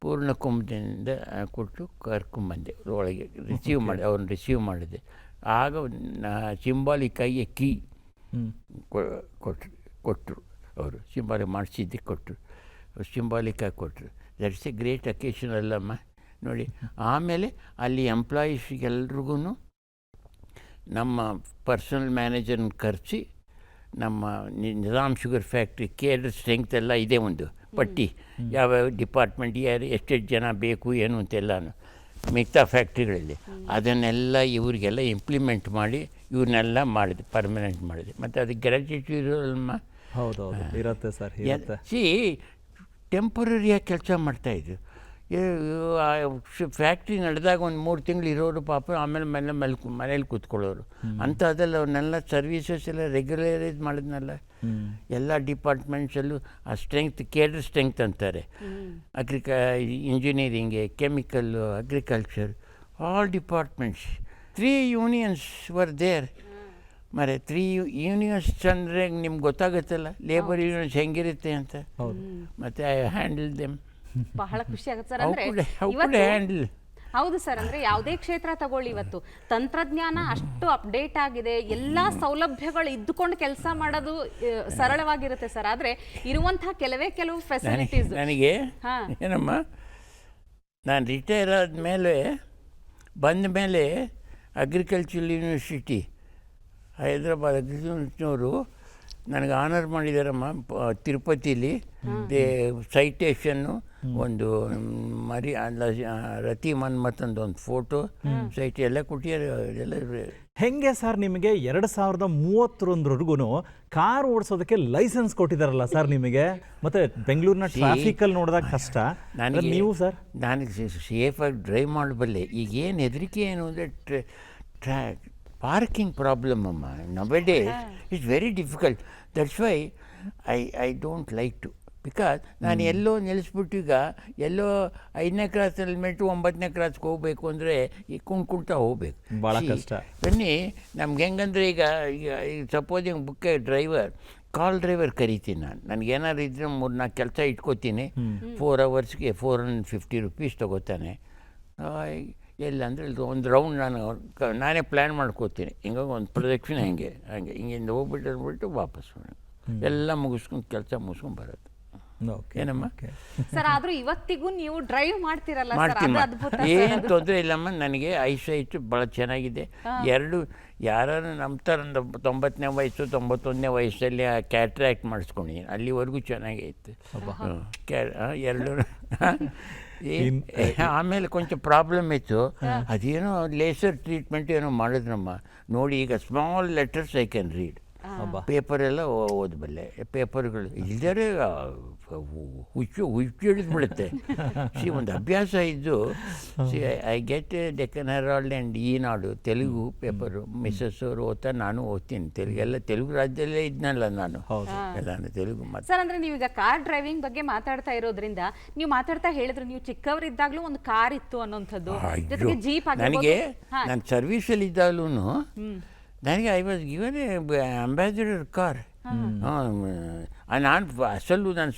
ಪೂರ್ಣಕುಂಭದಿಂದ ಕೊಟ್ಟು ಕರ್ಕೊಂಬಂದೆ ಒಳಗೆ. ಅವ್ರನ್ನ ರಿಸೀವ್ ಮಾಡಿದೆ. ಆಗ ಸಿಂಬಾಲಿಕಾಗಿ ಕೀ ಕೊಟ್ಟರು ಅವರು. ಸಿಂಬಾಲಿಕ್ ಮಾಡಿಸಿದ್ದೆ ಕೊಟ್ಟರು, ಸಿಂಬಾಲಿಕಾಗಿ ಕೊಟ್ಟರು. ದಟ್ಸ್ ಎ ಗ್ರೇಟ್ ಅಕೇಶನ್ ಅಲ್ಲಮ್ಮ ನೋಡಿ. ಆಮೇಲೆ ಅಲ್ಲಿ ಎಂಪ್ಲಾಯೀಸ್ಗೆಲ್ರಿಗೂ ನಮ್ಮ ಪರ್ಸನಲ್ ಮ್ಯಾನೇಜರ್ನ ಕರೆಸಿ ನಮ್ಮ Nizam sugar factory cadre strength ಎಲ್ಲ ಇದೆ, ಒಂದು ಪಟ್ಟಿ, ಯಾವ್ಯಾವ ಡಿಪಾರ್ಟ್ಮೆಂಟ್ ಎಷ್ಟೆಷ್ಟು ಜನ ಬೇಕು ಏನು ಅಂತೆಲ್ಲನೂ ಮಿಗತಾ ಫ್ಯಾಕ್ಟ್ರಿಗಳಲ್ಲಿ ಅದನ್ನೆಲ್ಲ ಇವ್ರಿಗೆಲ್ಲ ಇಂಪ್ಲಿಮೆಂಟ್ ಮಾಡಿ ಇವ್ರನ್ನೆಲ್ಲ ಮಾಡಿದೆ, ಪರ್ಮನೆಂಟ್ ಮಾಡಿದೆ. ಮತ್ತು ಅದಕ್ಕೆ ಗ್ರ್ಯಾಚ್ಯುಟಿ ಇರೋಲ್ಲಮ್ಮ. ಹೌದೌದು, ಇರುತ್ತೆ ಸರ್. ಸಿ ಟೆಂಪರರಿಯಾಗಿ ಕೆಲಸ ಮಾಡ್ತಾಯಿದ್ರು. ಫ್ಯಾಕ್ಟ್ರಿ ನಡೆದಾಗ ಒಂದು 3 ತಿಂಗಳು ಇರೋರು ಪಾಪ, ಆಮೇಲೆ ಮನೇಲಿ ಕೂತ್ಕೊಳ್ಳೋರು ಅಂತ. ಅದೆಲ್ಲ ಅವ್ರನ್ನೆಲ್ಲ ಸರ್ವೀಸಸ್ ಎಲ್ಲ ರೆಗ್ಯುಲರೈಸ್ ಮಾಡಿದ್ನಲ್ಲ ಎಲ್ಲ ಡಿಪಾರ್ಟ್ಮೆಂಟ್ಸಲ್ಲೂ. ಆ ಸ್ಟ್ರೆಂಗ್ತ್ ಕೇಡರ್ ಸ್ಟ್ರೆಂಗ್ತ್ ಅಂತಾರೆ. ಇಂಜಿನಿಯರಿಂಗ್ಗೆ, chemical, agriculture, all departments. 3 unions were there. ಮರೆ 3 unions ಅಂದರೆ ನಿಮ್ಗೆ ಗೊತ್ತಾಗುತ್ತಲ್ಲ ಲೇಬರ್ ಯೂನಿಯನ್ಸ್ ಹೆಂಗಿರುತ್ತೆ ಅಂತ. ಮತ್ತು ಐ ಹ್ಯಾಂಡಲ್ ದೆಮ್. ಬಹಳ ಖುಷಿ ಆಗುತ್ತೆ ಸರ್. ಹ್ಯಾಂಡಲ್ ಹೌದು ಸರ್, ಅಂದ್ರೆ ಯಾವುದೇ ಕ್ಷೇತ್ರ ತಗೊಳ್ಳಿ, ಇವತ್ತು ತಂತ್ರಜ್ಞಾನ ಅಷ್ಟು ಅಪ್ಡೇಟ್ ಆಗಿದೆ, ಎಲ್ಲಾ ಸೌಲಭ್ಯಗಳು ಇದ್ದುಕೊಂಡು ಕೆಲಸ ಮಾಡೋದು ಸರಳವಾಗಿರುತ್ತೆ ಸರ್. ಆದ್ರೆ ಇರುವಂತಹ ಕೆಲವು ಫೆಸಿಲಿಟೀಸ್ ನನಗೆ ಏನಮ್ಮ, ನಾನು ರಿಟೈರ್ ಆದಮೇಲೆ ಬಂದ ಮೇಲೆ ಅಗ್ರಿಕಲ್ಚರಲ್ ಯೂನಿವರ್ಸಿಟಿ ಹೈದ್ರಾಬಾದ್ ಅಗ್ರಿಕಲ್ಚರ್ನವರು ನನಗೆ ಆನರ್ ಮಾಡಿದಾರಮ್ಮ. ತಿರುಪತಿಲಿ ಸೈಟೇಷನ್ನು ಒಂದು ಮರಿ ರತಿ ಮನ್ಮಥಂದು ಒಂದು ಫೋಟೋ ಸೈಟ್ ಎಲ್ಲ ಕೊಟ್ಟಿದ್ದಾರೆ ಎಲ್ಲ. ಹೆಂಗೆ ಸರ್ ನಿಮಗೆ 2031ವರೆಗೂ ಕಾರ್ ಓಡಿಸೋದಕ್ಕೆ ಲೈಸೆನ್ಸ್ ಕೊಟ್ಟಿದ್ದಾರಲ್ಲ ಸರ್ ನಿಮಗೆ? ಮತ್ತೆ ಬೆಂಗಳೂರಿನ ಟ್ರಾಫಿಕಲ್ಲಿ ನೋಡಿದಾಗ ಕಷ್ಟ, ನನಗೆ ನೀವು ಸರ್? ನನಗೆ ಸೇಫಾಗಿ ಡ್ರೈವ್ ಮಾಡಬಲ್ಲೆ. ಈಗ ಏನು ಹೆದರಿಕೆ ಏನು ಅಂದರೆ ಪಾರ್ಕಿಂಗ್ ಪ್ರಾಬ್ಲಮ್ ಅಮ್ಮ. Nowadays it's very difficult. That's why I don't like to. Because ನಾನು ಎಲ್ಲೋ ನಿಲ್ಲಿಸ್ಬಿಟ್ಟು ಈಗ ಎಲ್ಲೋ 5ನೇ ಕ್ರಾಸ್ ಹೆಲ್ಮೆಟು 9ನೇ ಕ್ರಾಸ್ಗೆ ಹೋಗಬೇಕು ಅಂದರೆ ಈಗ ಕುಣ್ತಾ ಹೋಗ್ಬೇಕು, ಭಾಳ ಕಷ್ಟ. ಬನ್ನಿ ನಮ್ಗೆ ಹೆಂಗಂದ್ರೆ ಈಗ ಸಪೋಸಿಂಗ್ ಬುಕ್ಕೆ ಡ್ರೈವರ್ ಕಾಲ್ ಡ್ರೈವರ್ ಕರಿತೀನಿ ನಾನು. ನನಗೇನಾದ್ರು ಇದ್ರೆ 3-4 ಕೆಲಸ ಇಟ್ಕೋತೀನಿ. 4 ಅವರ್ಸ್ಗೆ 450 ರೂಪೀಸ್ ತೊಗೋತಾನೆ. ಎಲ್ಲ ಅಂದರೆ ಒಂದು ರೌಂಡ್ ನಾನೇ ಪ್ಲ್ಯಾನ್ ಮಾಡ್ಕೋತೀನಿ. ಹಿಂಗಾಗಿ ಒಂದು ಪ್ರದಕ್ಷಿಣೆ ಹಿಂಗಿಂದ ಹೋಗ್ಬಿಟ್ಟು ವಾಪಸ್ ಎಲ್ಲ ಮುಗಿಸ್ಕೊಂಡು ಕೆಲಸ ಮುಗಿಸ್ಕೊಂಡು ಬರೋದು. ಏನಮ್ಮ ಸರ್, ಆದ್ರೂ ಇವತ್ತಿಗೂ ನೀವು ಡ್ರೈವ್ ಮಾಡ್ತೀರಲ್ಲ ಸರ್, ಮಾಡ್ತೀನಿ. ಅದು ಅದ್ಭುತ ಸರ್. ಏನು ತೊಂದರೆ ಇಲ್ಲಮ್ಮ. ನನಗೆ ಐಸೈಟ್ ಭಾಳ ಚೆನ್ನಾಗಿದೆ. ಯಾರು ನಮ್ಮ ಥರ 90ನೇ ವಯಸ್ಸು 91ನೇ ವಯಸ್ಸಲ್ಲಿ ಕ್ಯಾಟ್ರಾಕ್ಟ್ ಮಾಡಿಸ್ಕೊಂಡಿದ್ದೀನಿ. ಅಲ್ಲಿವರೆಗೂ ಚೆನ್ನಾಗೇ ಇತ್ತು. ಎರಡು ಆಮೇಲೆ ಕೊಂಚ ಪ್ರಾಬ್ಲಮ್ ಇತ್ತು. ಅದೇನೋ ಲೇಸರ್ ಟ್ರೀಟ್ಮೆಂಟ್ ಏನೋ ಮಾಡಿದ್ರಮ್ಮ. ನೋಡಿ ಈಗ small letters I can read. ಪೇಪರೆಲ್ಲ ಓದಬಲ್ಲೆ. ಪೇಪರ್ಗಳು ಇಲ್ಲದೇ ಹುಚ್ಚು ಹಿಡಿದ್ಬಿಡುತ್ತೆ. ಒಂದು ಅಭ್ಯಾಸ ಇದ್ದು I get Deccan Herald and Eenadu Telugu paper. Missus ಅವರು ಓದ್ತಾ ನಾನು ಓದ್ತೀನಿ. ತೆಲುಗು ರಾಜ್ಯದಲ್ಲೇ ಇದ್ನಲ್ಲ ನಾನು, ಎಲ್ಲ ತೆಲುಗು ಮಾತು. ಸರ್, ಅಂದ್ರೆ ನೀವೀಗ ಕಾರ್ ಡ್ರೈವಿಂಗ್ ಬಗ್ಗೆ ಮಾತಾಡ್ತಾ ಇರೋದ್ರಿಂದ ನೀವು ಮಾತಾಡ್ತಾ ಹೇಳಿದ್ರು ನೀವು ಚಿಕ್ಕವರಿದ್ದಾಗ್ಲೂ ಒಂದು ಕಾರ್ ಇತ್ತು ಅನ್ನೋಂಥದ್ದು, ಜೊತೆಗೆ ಜೀಪ್. ನನಗೆ ನಾನು ಸರ್ವೀಸಲ್ಲಿ ಇದ್ದಾಗಲೂ ನನಗೆ I was given a Ambassador car. ನಾನು ಅಸಲು ನಾನು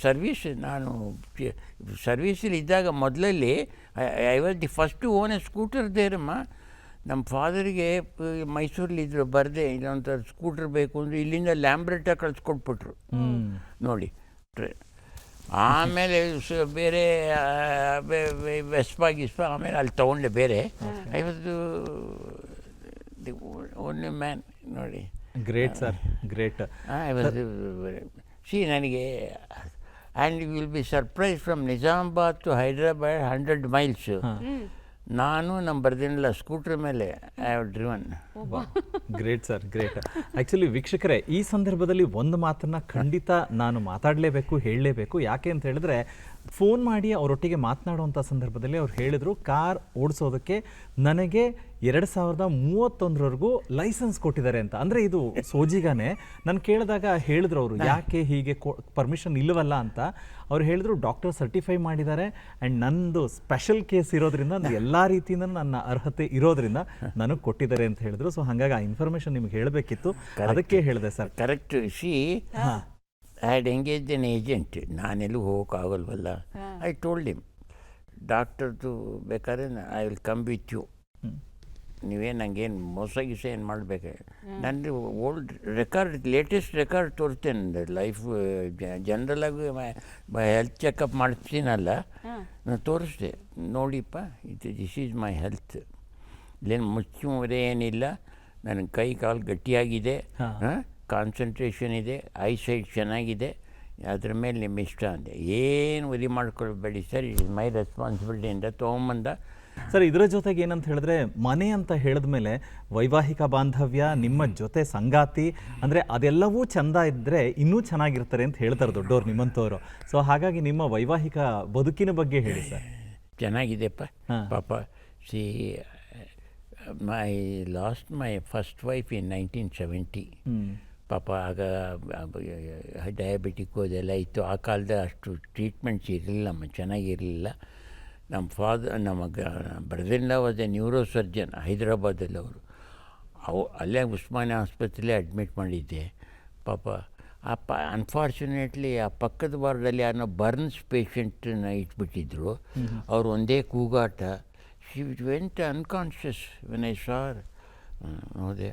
ಸರ್ವೀಸಲ್ಲಿ ಇದ್ದಾಗ ಮೊದಲಲ್ಲಿ I was the first own a scooter ದೇರಮ್ಮ. ನಮ್ಮ ಫಾದರಿಗೆ ಮೈಸೂರಲ್ಲಿದ್ದರು, ಬರದೆ ಇಲ್ಲೊಂಥರ ಸ್ಕೂಟರ್ ಬೇಕು ಅಂದರೆ ಇಲ್ಲಿಂದ ಲ್ಯಾಂಬ್ರೆಟ ಕಳಿಸ್ಕೊಟ್ಬಿಟ್ರು ನೋಡಿ. ಆಮೇಲೆ ಬೇರೆ ವೆಸ್ಪಾ ಆಮೇಲೆ ಅಲ್ಲಿ ತೊಗೊಂಡೆ ಬೇರೆ. I was the only man ನೋಡಿ. Great sir, great. ನನಗೆ and you will be surprise from Nizamabad to Hyderabad 100 miles. ನಾನು ನಮ್ಮ ಬರ್ದಿನಲ್ಲ ಸ್ಕೂಟ್ರ್ ಮೇಲೆ I have driven. Great sir, great. Actually ವೀಕ್ಷಕರೇ, ಈ ಸಂದರ್ಭದಲ್ಲಿ ಒಂದು ಮಾತನ್ನು ಖಂಡಿತ ನಾನು ಮಾತಾಡಲೇಬೇಕು, ಹೇಳಲೇಬೇಕು. ಯಾಕೆ ಅಂತ ಹೇಳಿದ್ರೆ, ಫೋನ್ ಮಾಡಿ ಅವರೊಟ್ಟಿಗೆ ಮಾತನಾಡುವಂಥ ಸಂದರ್ಭದಲ್ಲಿ ಅವ್ರು ಹೇಳಿದರು, ಕಾರ್ ಓಡಿಸೋದಕ್ಕೆ ನನಗೆ 2031ವರೆಗೂ ಲೈಸೆನ್ಸ್ ಕೊಟ್ಟಿದ್ದಾರೆ ಅಂತ. ಅಂದರೆ ಇದು ಸೋಜಿಗಾನೆ. ನಾನು ಕೇಳಿದಾಗ ಹೇಳಿದ್ರು ಅವರು, ಯಾಕೆ ಹೀಗೆ ಪರ್ಮಿಷನ್ ಇಲ್ಲವಲ್ಲ ಅಂತ. ಅವ್ರು ಹೇಳಿದ್ರು, ಡಾಕ್ಟರ್ ಸರ್ಟಿಫೈ ಮಾಡಿದ್ದಾರೆ ಆ್ಯಂಡ್ ನಂದು ಸ್ಪೆಷಲ್ ಕೇಸ್ ಇರೋದ್ರಿಂದ ಎಲ್ಲ ರೀತಿಯಿಂದ ನನ್ನ ಅರ್ಹತೆ ಇರೋದ್ರಿಂದ ನನಗೆ ಕೊಟ್ಟಿದ್ದಾರೆ ಅಂತ ಹೇಳಿದ್ರು. ಸೊ ಹಾಗಾಗಿ ಆ ಇನ್ಫಾರ್ಮೇಷನ್ ನಿಮ್ಗೆ ಹೇಳಬೇಕಿತ್ತು, ಅದಕ್ಕೆ ಹೇಳಿದೆ sir. Correct. I had engage an agent. ನಾನೆಲ್ಲೂ ಹೋಗೋಕ್ಕಾಗಲ್ವಲ್ಲ. ಐ ಟೋಲ್ಡ್ ಹಿಮ್, ಡಾಕ್ಟರ್ದು ಬೇಕಾದ್ರೆ I will come with you. ನೀವೇನು ನನಗೇನು ಮೋಸ ಗೀಸ ಏನು ಮಾಡಬೇಕು. ನನ್ನ ಓಲ್ಡ್ ರೆಕಾರ್ಡ್, ಲೇಟೆಸ್ಟ್ ರೆಕಾರ್ಡ್ ತೋರಿಸ್ತೇನೆ. ಲೈಫ್ ಜನರಲಾಗಿ ಹೆಲ್ತ್ ಚೆಕಪ್ ಮಾಡ್ತೀನಲ್ಲ, ನಾನು ತೋರಿಸ್ದೆ. ನೋಡಿಪ್ಪ, ದಿಸ್ ಈಸ್ ಮೈ ಹೆಲ್ತ್. ಇಲ್ಲೇನು ಮುಚ್ಚುಮರೆ ಏನಿಲ್ಲ. ನನ್ನ ಕೈ ಕಾಲು ಗಟ್ಟಿಯಾಗಿದೆ, ಕಾನ್ಸಂಟ್ರೇಷನ್ ಇದೆ, ಐಸೈಟ್ ಚೆನ್ನಾಗಿದೆ. ಅದ್ರ ಮೇಲೆ ನಿಮ್ಮ ಇಷ್ಟ ಅಂದೆ. ಏನು ವರಿ ಮಾಡ್ಕೊಳ್ಬೇಡಿ sir, it is my responsibility ಅಂತ ತೊಗೊಂಬಂದ. ಸರ್, ಇದರ ಜೊತೆಗೆ ಏನಂತ ಹೇಳಿದ್ರೆ, ಮನೆ ಅಂತ ಹೇಳಿದ ಮೇಲೆ ವೈವಾಹಿಕ ಬಾಂಧವ್ಯ, ನಿಮ್ಮ ಜೊತೆ ಸಂಗಾತಿ, ಅಂದರೆ ಅದೆಲ್ಲವೂ ಚೆಂದ ಇದ್ದರೆ ಇನ್ನೂ ಚೆನ್ನಾಗಿರ್ತಾರೆ ಅಂತ ಹೇಳ್ತಾರೆ ದೊಡ್ಡವ್ರು ನಿಮ್ಮಂಥವ್ರು. ಸೊ ಹಾಗಾಗಿ ನಿಮ್ಮ ವೈವಾಹಿಕ ಬದುಕಿನ ಬಗ್ಗೆ ಹೇಳಿ ಸರ್. ಚೆನ್ನಾಗಿದೆಪ್ಪ ಪಾಪ. ಲಾಸ್ಟ್ ಮೈ ಫಸ್ಟ್ ವೈಫ್ ಇನ್ 1970. ಪಾಪ ಆಗ ಡಯಾಬಿಟಿಕ್ಕು ಅದೆಲ್ಲ ಇತ್ತು. ಆ ಕಾಲದ ಅಷ್ಟು ಟ್ರೀಟ್ಮೆಂಟ್ಸ್ ಇರಲಿಲ್ಲಮ್ಮ, ಚೆನ್ನಾಗಿರಲಿಲ್ಲ. ನಮ್ಮ ಬ್ರದರ್ನ ವಾಸ್ ಎ ನ್ಯೂರೋ ಸರ್ಜನ್ ಹೈದ್ರಾಬಾದಲ್ಲಿ. ಅಲ್ಲೇ ಉಸ್ಮಾನಿಯಾ ಆಸ್ಪತ್ರೆಯಲ್ಲೇ ಅಡ್ಮಿಟ್ ಮಾಡಿದ್ದೆ. ಪಾಪ ಅನ್ಫಾರ್ಚುನೇಟ್ಲಿ ಆ ಪಕ್ಕದ ವಾರ್ಡಲ್ಲಿ ಯಾರನ್ನೋ ಬರ್ನ್ಸ್ ಪೇಷಂಟನ್ನ ಇಟ್ಬಿಟ್ಟಿದ್ರು. ಅವ್ರು ಒಂದೇ ಕೂಗಾಟ, she went unconscious when I saw her. ನೋಡಿದೆ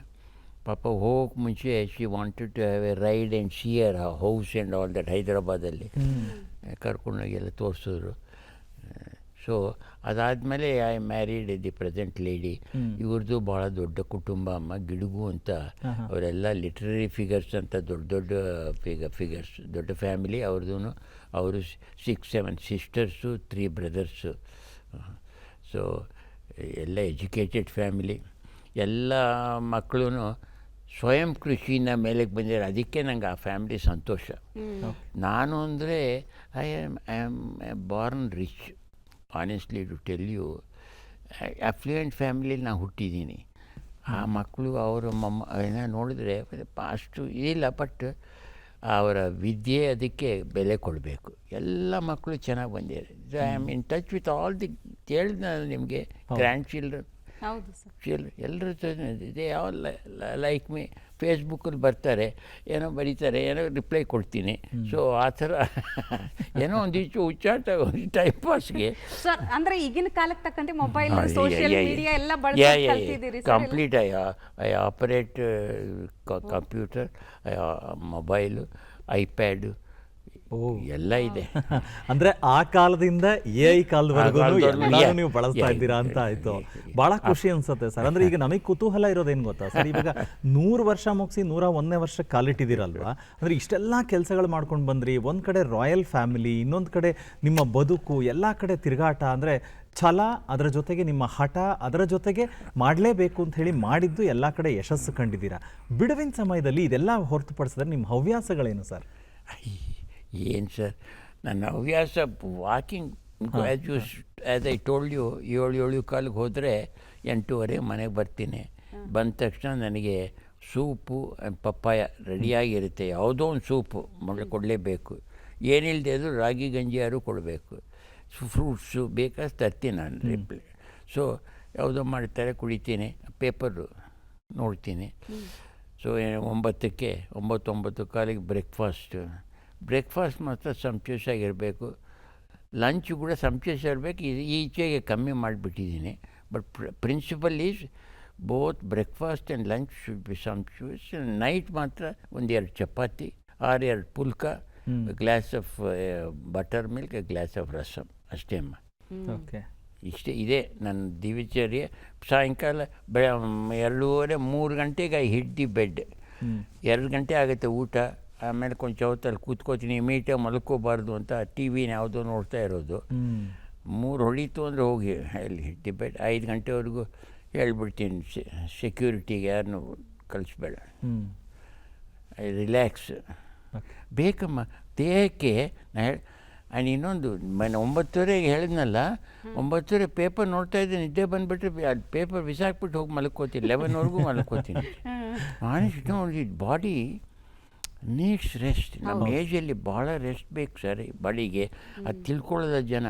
ಪಾಪ ಹೋಗೋಕೆ ಮುಂಚೆ she wanted to have a ride and see her house and all that ಹೈದರಾಬಾದಲ್ಲಿ ಕರ್ಕೊಂಡೋಗಿ ಎಲ್ಲ ತೋರಿಸಿದ್ರು. ಸೊ ಅದಾದಮೇಲೆ I married the present lady. ಇವ್ರದ್ದು ಭಾಳ ದೊಡ್ಡ ಕುಟುಂಬ ಅಮ್ಮ ಗಿಡುಗು ಅಂತ, ಅವರೆಲ್ಲ ಲಿಟ್ರರಿ ಫಿಗರ್ಸ್ ಅಂತ ದೊಡ್ಡ ದೊಡ್ಡ ಫಿಗರ್ಸ್, ದೊಡ್ಡ ಫ್ಯಾಮಿಲಿ ಅವ್ರದ್ದು. ಅವರು 6-7 ಸಿಸ್ಟರ್ಸು 3 ಬ್ರದರ್ಸು. ಸೊ ಎಲ್ಲ ಎಜುಕೇಟೆಡ್ ಫ್ಯಾಮಿಲಿ. ಎಲ್ಲ ಮಕ್ಕಳು ಸ್ವಯಂ ಕೃಷಿನ ಮೇಲೆಗೆ ಬಂದಿದ್ದಾರೆ. ಅದಕ್ಕೆ ನಂಗೆ ಆ ಫ್ಯಾಮಿಲಿ ಸಂತೋಷ. ನಾನು ಅಂದರೆ I am born rich. Honestly to tell you, affluent ಫ್ಯಾಮಿಲಿಲಿ ನಾನು ಹುಟ್ಟಿದ್ದೀನಿ. ಆ ಮಕ್ಕಳು ಅವರ ಏನೋ ನೋಡಿದ್ರೆ ಅಷ್ಟು ಇಲ್ಲ, ಬಟ್ ಅವರ ವಿದ್ಯೆ ಅದಕ್ಕೆ ಬೆಲೆ ಕೊಡಬೇಕು. ಎಲ್ಲ ಮಕ್ಕಳು ಚೆನ್ನಾಗಿ ಬಂದಿದ್ದಾರೆ. I am in touch with all the, ಹೇಳಿದ ನಿಮಗೆ ಗ್ರ್ಯಾಂಡ್ ಚಿಲ್ಡ್ರನ್. ಹೌದು ಸರ್. ಎಲ್ಲರೂ ಇದೆ ಯಾವ ಲೈಕ್ ಮೀ. ಫೇಸ್ಬುಕ್ಕಲ್ಲಿ ಬರ್ತಾರೆ, ಏನೋ ಬರೀತಾರೆ, ಏನೋ ರಿಪ್ಲೈ ಕೊಡ್ತೀನಿ. ಸೊ ಆ ಥರ ಏನೋ ಒಂದಿಷ್ಟು ಹುಚ್ಚಾಟ ಟೈಮ್ ಪಾಸ್ಗೆ. ಸರ್ ಅಂದರೆ ಈಗಿನ ಕಾಲಕ್ಕೆ ತಕ್ಕಂತೆ ಮೊಬೈಲ್, ಸೋಷಿಯಲ್ ಮೀಡಿಯಾ ಎಲ್ಲ ಬಳಸ್ತಿದ್ದೀರಿ. Complete I operate computer, mobile, iPad ಎಲ್ಲ ಇದೆ. ಅಂದ್ರೆ ಆ ಕಾಲದಿಂದ AI ಕಾಲದವರೆಗೂ ಎಲ್ಲರೂ ನೀವು ಬಳಸ್ತಾ ಇದ್ದೀರಾ ಅಂತ ಆಯ್ತು. ಬಹಳ ಖುಷಿ ಅನ್ಸುತ್ತೆ ಸರ್. ಅಂದ್ರೆ ಈಗ ನಮಗೆ ಕುತೂಹಲ ಇರೋದೇನು ಗೊತ್ತಾ ಸರ್, ಇವಾಗ 100 ವರ್ಷ ಮುಗಿಸಿ 101ನೇ ವರ್ಷ ಕಾಲಿಟ್ಟಿದ್ದೀರಲ್ವಾ. ಅಂದ್ರೆ ಇಷ್ಟೆಲ್ಲ ಕೆಲಸಗಳು ಮಾಡ್ಕೊಂಡು ಬಂದ್ರಿ. ಒಂದ್ ಕಡೆ ರಾಯಲ್ ಫ್ಯಾಮಿಲಿ, ಇನ್ನೊಂದು ಕಡೆ ನಿಮ್ಮ ಬದುಕು, ಎಲ್ಲ ಕಡೆ ತಿರುಗಾಟ, ಅಂದ್ರೆ ಛಲ, ಅದರ ಜೊತೆಗೆ ನಿಮ್ಮ ಹಠ, ಅದರ ಜೊತೆಗೆ ಮಾಡಲೇಬೇಕು ಅಂತ ಹೇಳಿ ಮಾಡಿದ್ದು ಎಲ್ಲ ಕಡೆ ಯಶಸ್ಸು ಕಂಡಿದ್ದೀರಾ. ಬಿಡುವಿನ ಸಮಯದಲ್ಲಿ ಇದೆಲ್ಲ ಹೊರತುಪಡಿಸಿದ್ರೆ ನಿಮ್ಮ ಹವ್ಯಾಸಗಳೇನು ಸರ್? ಏನು ಸರ್, ನನ್ನ ಹವ್ಯಾಸ walking. As I told you, 7:15 ಹೋದರೆ 8:15 ಮನೆಗೆ ಬರ್ತೀನಿ. ಬಂದ ತಕ್ಷಣ ನನಗೆ ಸೂಪು ಪಪ್ಪಾಯ ರೆಡಿಯಾಗಿರುತ್ತೆ. ಯಾವುದೋ ಒಂದು ಸೂಪು ಕೊಡಲೇಬೇಕು. ಏನಿಲ್ಲದೆ ಅದು ರಾಗಿ ಗಂಜಿಯಾರು ಕೊಡಬೇಕು. ಫ್ರೂಟ್ಸು ಬೇಕಾದ್ರೆ ತರ್ತೀನಿ ನಾನು ರಿಪ್ಲೈ. ಸೊ ಯಾವುದೋ ಮಾಡ್ತಾರೆ, ಕುಡಿತೀನಿ, ಪೇಪರು ನೋಡ್ತೀನಿ. ಸೊ 9ಕ್ಕೆ 9:15 ಬ್ರೇಕ್ಫಾಸ್ಟ್ ಮಾತ್ರ ಸಂತೋಷವಾಗಿರಬೇಕು. ಲಂಚ್ ಕೂಡ ಸಂತೋಷ ಇರಬೇಕು. ಈಚೆಗೆ ಕಮ್ಮಿ ಮಾಡಿಬಿಟ್ಟಿದ್ದೀನಿ. But principal is both breakfast and lunch should be santosha. Night ಮಾತ್ರ 1-2 chapati, 2 phulka, glass of butter milk, glass of rasam, ಅಷ್ಟೇ ಅಮ್ಮ. ಓಕೆ, ಇಷ್ಟೇ ಇದೆ ನನ್ನ ದಿನಚರ್ಯೆ. ಸಾಯಂಕಾಲ 2:30-3 ಗಂಟೆಗೆ ಐ ಹಿಟ್ ದಿ ಬೆಡ್. 2 ಗಂಟೆ ಆಗುತ್ತೆ ಊಟ. ಆಮೇಲೆ ಕೊಂಚ ಹೊತ್ತಲ್ಲಿ ಕೂತ್ಕೋತೀನಿ. ಇಮಿಡಿಯೇಟಾಗಿ ಮಲ್ಕೋಬಾರ್ದು ಅಂತ TV ಯಾವುದೋ ನೋಡ್ತಾ ಇರೋದು. 3 ಹೊಡೀತು ಅಂದರೆ ಹೋಗಿ ಅಲ್ಲಿ ಹಿಟ್ಟಿ ಬೆಡ್. 5 ಗಂಟೆವರೆಗೂ ಹೇಳ್ಬಿಡ್ತೀನಿ ಸೆಕ್ಯೂರಿಟಿಗೆ, ಯಾರನ್ನೂ ಕಳಿಸ್ಬೇಡ, ರಿಲ್ಯಾಕ್ಸ್ ಬೇಕಮ್ಮ ದೇಹಕ್ಕೆ. ಆ್ಯಂಡ್ ಇನ್ನೊಂದು 9:30 ಹೇಳಿದ್ನಲ್ಲ, 9:30 ಪೇಪರ್ ನೋಡ್ತಾ ಇದ್ದೆ, ನಿದ್ದೆ ಬಂದುಬಿಟ್ರೆ ಅದು ಪೇಪರ್ ಬಿಸಾಕ್ಬಿಟ್ಟು ಹೋಗಿ ಮಲ್ಕೋತೀನಿ. 11ವರೆಗೂ ಮಲ್ಕೋತೀನಿ. ನೋಡಿ, ಬಾಡಿ ನೀಡ್ಸ್ ರೆಸ್ಟ್. ನಮ್ಮ ಏಜಲ್ಲಿ ಭಾಳ ರೆಸ್ಟ್ ಬೇಕು ಸರ್ ಬಾಡಿಗೆ. ಅದು ತಿಳ್ಕೊಳ್ಳೋದ ಜನ.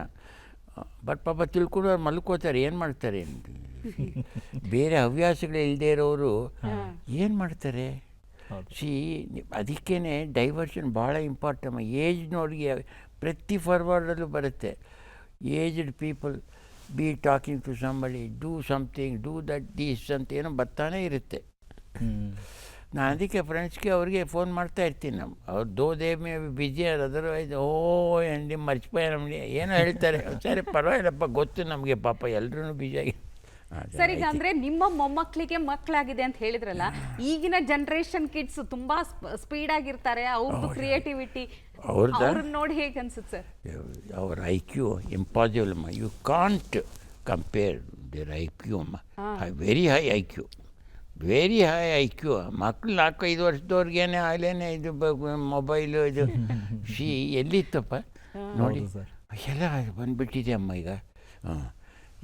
ಬಟ್ ಪಾಪ ತಿಳ್ಕೊಳ್ಳೋರು ಮಲ್ಕೋತಾರೆ, ಏನು ಮಾಡ್ತಾರೆ? ಬೇರೆ ಹವ್ಯಾಸಗಳು ಇಲ್ಲದೆ ಇರೋರು ಏನು ಮಾಡ್ತಾರೆ? ಅದಕ್ಕೇ ಡೈವರ್ಷನ್ ಭಾಳ ಇಂಪಾರ್ಟೆಂಟ್. ಏಜ್ನವ್ರಿಗೆ ಪ್ರತಿ ಫಾರ್ವರ್ಡಲ್ಲೂ ಬರುತ್ತೆ. Aged people be talking to somebody, do something, do that, these ಅಂತ ಏನೋ ಬರ್ತಾನೆ ಇರುತ್ತೆ. ನಾನು ಅದಕ್ಕೆ ಫ್ರೆಂಡ್ಸ್ಗೆ ಅವ್ರಿಗೆ ಫೋನ್ ಮಾಡ್ತಾ ಇರ್ತೀನಿ. ಅವ್ರು ದೋದೆ ಮೇ ಬಿಜಿ ಅದರ್ವೈಸ್ ನಿಮ್ಮ ಮರ್ಚಿపోయా ನಮಗೆ ಏನೋ ಹೇಳ್ತಾರೆ. ಸರಿ ಪರವಾಗಿಲ್ಲಪ್ಪ, ಗೊತ್ತು ನಮಗೆ, ಪಾಪ ಎಲ್ಲರೂ ಬಿಜಿಯಾಗಿ. ಸರ್, ಈಗ ಅಂದ್ರೆ ನಿಮ್ಮ ಮೊಮ್ಮಕ್ಕಳಿಗೆ ಮಕ್ಕಳಾಗಿದೆ ಅಂತ ಹೇಳಿದ್ರಲ್ಲ, ಈಗಿನ ಜನರೇಷನ್ ಕಿಡ್ಸ್ ತುಂಬಾ ಸ್ಪೀಡ್ ಆಗಿರ್ತಾರೆ. ಅವ್ರದ್ದು ಕ್ರಿಯೇಟಿವಿಟಿ ಅವ್ರನ್ನ ನೋಡಿ ಹೇಗೆ ಅನ್ಸುತ್ತೆ ಸರ್? ಅವ್ರ IQ ಇಂಪಾಸಿಬಲ್ ಅಮ್ಮ. You can't compare their IQ ಅಮ್ಮ. Very high IQ, very high IQ. ಮಕ್ಕಳು 4-5 ವರ್ಷದವ್ರಿಗೇನೆ ಅಲ್ಲೇನೆ ಇದು ಮೊಬೈಲು ಇದು ಎಲ್ಲಿತ್ತಪ್ಪ ನೋಡಿ, ಎಲ್ಲ ಬಂದುಬಿಟ್ಟಿದೆ ಅಮ್ಮ ಈಗ.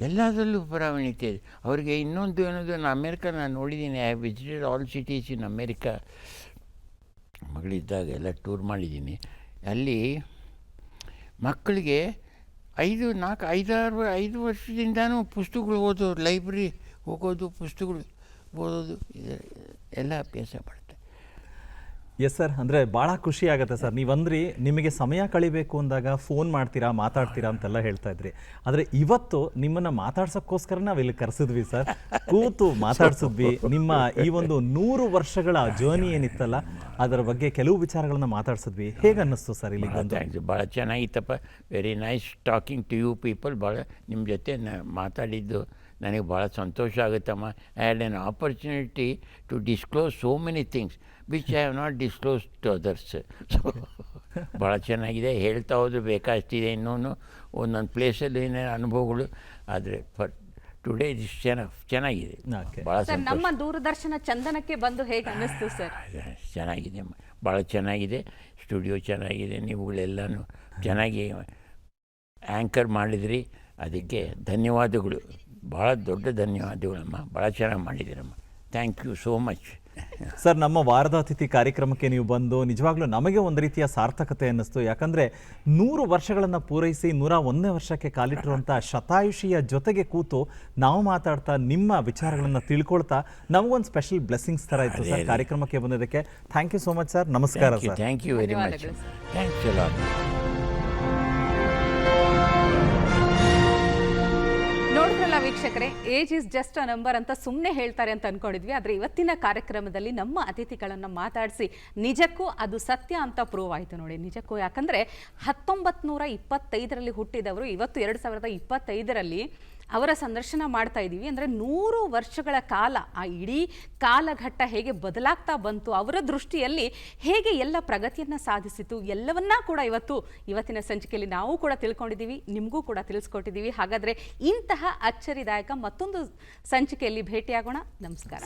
ಎಲ್ಲದರಲ್ಲೂ ಪ್ರಾವೀಣ್ಯತೆ ಇದೆ ಅವ್ರಿಗೆ. ಇನ್ನೊಂದು ಏನದು, ಅಮೇರಿಕಾ ನಾನು ನೋಡಿದ್ದೀನಿ. I visited all cities in America. ಮಗಳಿದ್ದಾಗ ಎಲ್ಲ ಟೂರ್ ಮಾಡಿದ್ದೀನಿ. ಅಲ್ಲಿ ಮಕ್ಕಳಿಗೆ 5 ವರ್ಷದಿಂದನೂ ಪುಸ್ತಕಗಳು ಓದೋರು, ಲೈಬ್ರರಿ ಹೋಗೋದು, ಪುಸ್ತಕಗಳು ಓದೋದು, ಎಲ್ಲ ಅಭ್ಯಾಸ ಮಾಡ್ತಾರೆ. ಎಸ್ ಸರ್, ಅಂದರೆ ಭಾಳ ಖುಷಿ ಆಗುತ್ತೆ ಸರ್. ನೀವಂದ್ರಿ ನಿಮಗೆ ಸಮಯ ಕಳಿಬೇಕು ಅಂದಾಗ ಫೋನ್ ಮಾಡ್ತೀರಾ, ಮಾತಾಡ್ತೀರಾ ಅಂತೆಲ್ಲ ಹೇಳ್ತಾ ಇದ್ರಿ. ಆದರೆ ಇವತ್ತು ನಿಮ್ಮನ್ನು ಮಾತಾಡ್ಸೋಕ್ಕೋಸ್ಕರ ನಾವು ಇಲ್ಲಿ ಕರೆಸಿದ್ವಿ ಸರ್, ಕೂತು ಮಾತಾಡ್ಸಿದ್ವಿ. ನಿಮ್ಮ ಈ ಒಂದು 100 ವರ್ಷಗಳ ಜರ್ನಿ ಏನಿತ್ತಲ್ಲ ಅದರ ಬಗ್ಗೆ ಕೆಲವು ವಿಚಾರಗಳನ್ನ ಮಾತಾಡ್ಸಿದ್ವಿ. ಹೇಗೆ ಅನ್ನಿಸ್ತು ಸರ್ ಇಲ್ಲಿ ಬಂದು? ಥ್ಯಾಂಕ್ಸ್, ಭಾಳ ಚೆನ್ನಾಗಿತ್ತಪ್ಪ. Very nice talking to you people. ಭಾಳ ನಿಮ್ಮ ಜೊತೆ ಮಾತಾಡಿದ್ದು ನನಗೆ ಭಾಳ ಸಂತೋಷ ಆಗುತ್ತಮ್ಮ. I had an opportunity to disclose so many things which I have not disclose to others. So ಭಾಳ ಚೆನ್ನಾಗಿದೆ, ಹೇಳ್ತಾ ಹೋದ್ರೆ ಬೇಕಾಗ್ತಿದೆ ಇನ್ನೂ ಒಂದೊಂದು ಪ್ಲೇಸಲ್ಲಿ ಏನೇನು ಅನುಭವಗಳು. ಆದರೆ ಫರ್ ಟುಡೇ ಇಸ್ ಚೆನ್ನಾಗಿದೆ, ಭಾಳ ಸರ್. ನಮ್ಮ ದೂರದರ್ಶನ ಚಂದನಕ್ಕೆ ಬಂದು ಹೇಗೆ ಅನ್ನಿಸ್ತು ಸರ್? ಚೆನ್ನಾಗಿದೆ ಅಮ್ಮ, ಭಾಳ ಚೆನ್ನಾಗಿದೆ. ಸ್ಟುಡಿಯೋ ಚೆನ್ನಾಗಿದೆ, ನೀವುಗಳೆಲ್ಲನೂ ಚೆನ್ನಾಗಿ ಆ್ಯಂಕರ್ ಮಾಡಿದ್ರಿ, ಅದಕ್ಕೆ ಧನ್ಯವಾದಗಳು, ಭಾಳ ದೊಡ್ಡ ಧನ್ಯವಾದಗಳಮ್ಮ. ಭಾಳ ಚೆನ್ನಾಗಿ ಮಾಡಿದ್ದೀರಮ್ಮ. Thank you so much sir. ನಮ್ಮ ವಾರದ ಅತಿಥಿ ಕಾರ್ಯಕ್ರಮಕ್ಕೆ ನೀವು ಬಂದು ನಿಜವಾಗ್ಲೂ ನಮಗೆ ಒಂದು ರೀತಿಯ ಸಾರ್ಥಕತೆ ಅನ್ನಿಸ್ತು. ಯಾಕಂದರೆ 100 ವರ್ಷಗಳನ್ನು ಪೂರೈಸಿ 101ನೇ ವರ್ಷಕ್ಕೆ ಕಾಲಿಟ್ಟಿರುವಂಥ ಶತಾಯುಷಿಯ ಜೊತೆಗೆ ಕೂತು ನಾವು ಮಾತಾಡ್ತಾ ನಿಮ್ಮ ವಿಚಾರಗಳನ್ನು ತಿಳ್ಕೊಳ್ತಾ ನಮಗೊಂದು ಸ್ಪೆಷಲ್ ಬ್ಲೆಸ್ಸಿಂಗ್ಸ್ ಥರ ಇತ್ತು ಸರ್. ಕಾರ್ಯಕ್ರಮಕ್ಕೆ ಬಂದಿದ್ದಕ್ಕೆ thank you so much sir. ನಮಸ್ಕಾರ sir. Thank you very much. Thanks a lot. ನೋಡಿದ್ರಲ್ಲ ವೀಕ್ಷಕರೇ, age is just a number ಅಂತ ಸುಮ್ಮನೆ ಹೇಳ್ತಾರೆ ಅಂತ ಅನ್ಕೊಂಡಿದ್ವಿ. ಆದರೆ ಇವತ್ತಿನ ಕಾರ್ಯಕ್ರಮದಲ್ಲಿ ನಮ್ಮ ಅತಿಥಿಗಳನ್ನು ಮಾತಾಡಿಸಿ ನಿಜಕ್ಕೂ ಅದು ಸತ್ಯ ಅಂತ ಪ್ರೂವ್ ಆಯಿತು ನೋಡಿ. ನಿಜಕ್ಕೂ ಯಾಕಂದರೆ 1925ರಲ್ಲಿ ಹುಟ್ಟಿದವರು ಇವತ್ತು 2025ರಲ್ಲಿ ಅವರ ಸಂದರ್ಶನ ಮಾಡ್ತಾ ಇದ್ದೀವಿ. ಅಂದರೆ 100 ವರ್ಷಗಳ ಕಾಲ, ಆ ಇಡೀ ಕಾಲಘಟ್ಟ ಹೇಗೆ ಬದಲಾಗ್ತಾ ಬಂತು, ಅವರ ದೃಷ್ಟಿಯಲ್ಲಿ ಹೇಗೆ ಎಲ್ಲ ಪ್ರಗತಿಯನ್ನು ಸಾಧಿಸಿತು, ಎಲ್ಲವನ್ನ ಕೂಡ ಇವತ್ತಿನ ಸಂಚಿಕೆಯಲ್ಲಿ ನಾವು ಕೂಡ ತಿಳ್ಕೊಂಡಿದ್ದೀವಿ, ನಿಮಗೂ ಕೂಡ ತಿಳಿಸ್ಕೊಟ್ಟಿದ್ದೀವಿ. ಹಾಗಾದರೆ ಇಂತಹ ಅಚ್ಚರಿದಾಯಕ ಮತ್ತೊಂದು ಸಂಚಿಕೆಯಲ್ಲಿ ಭೇಟಿಯಾಗೋಣ. ನಮಸ್ಕಾರ.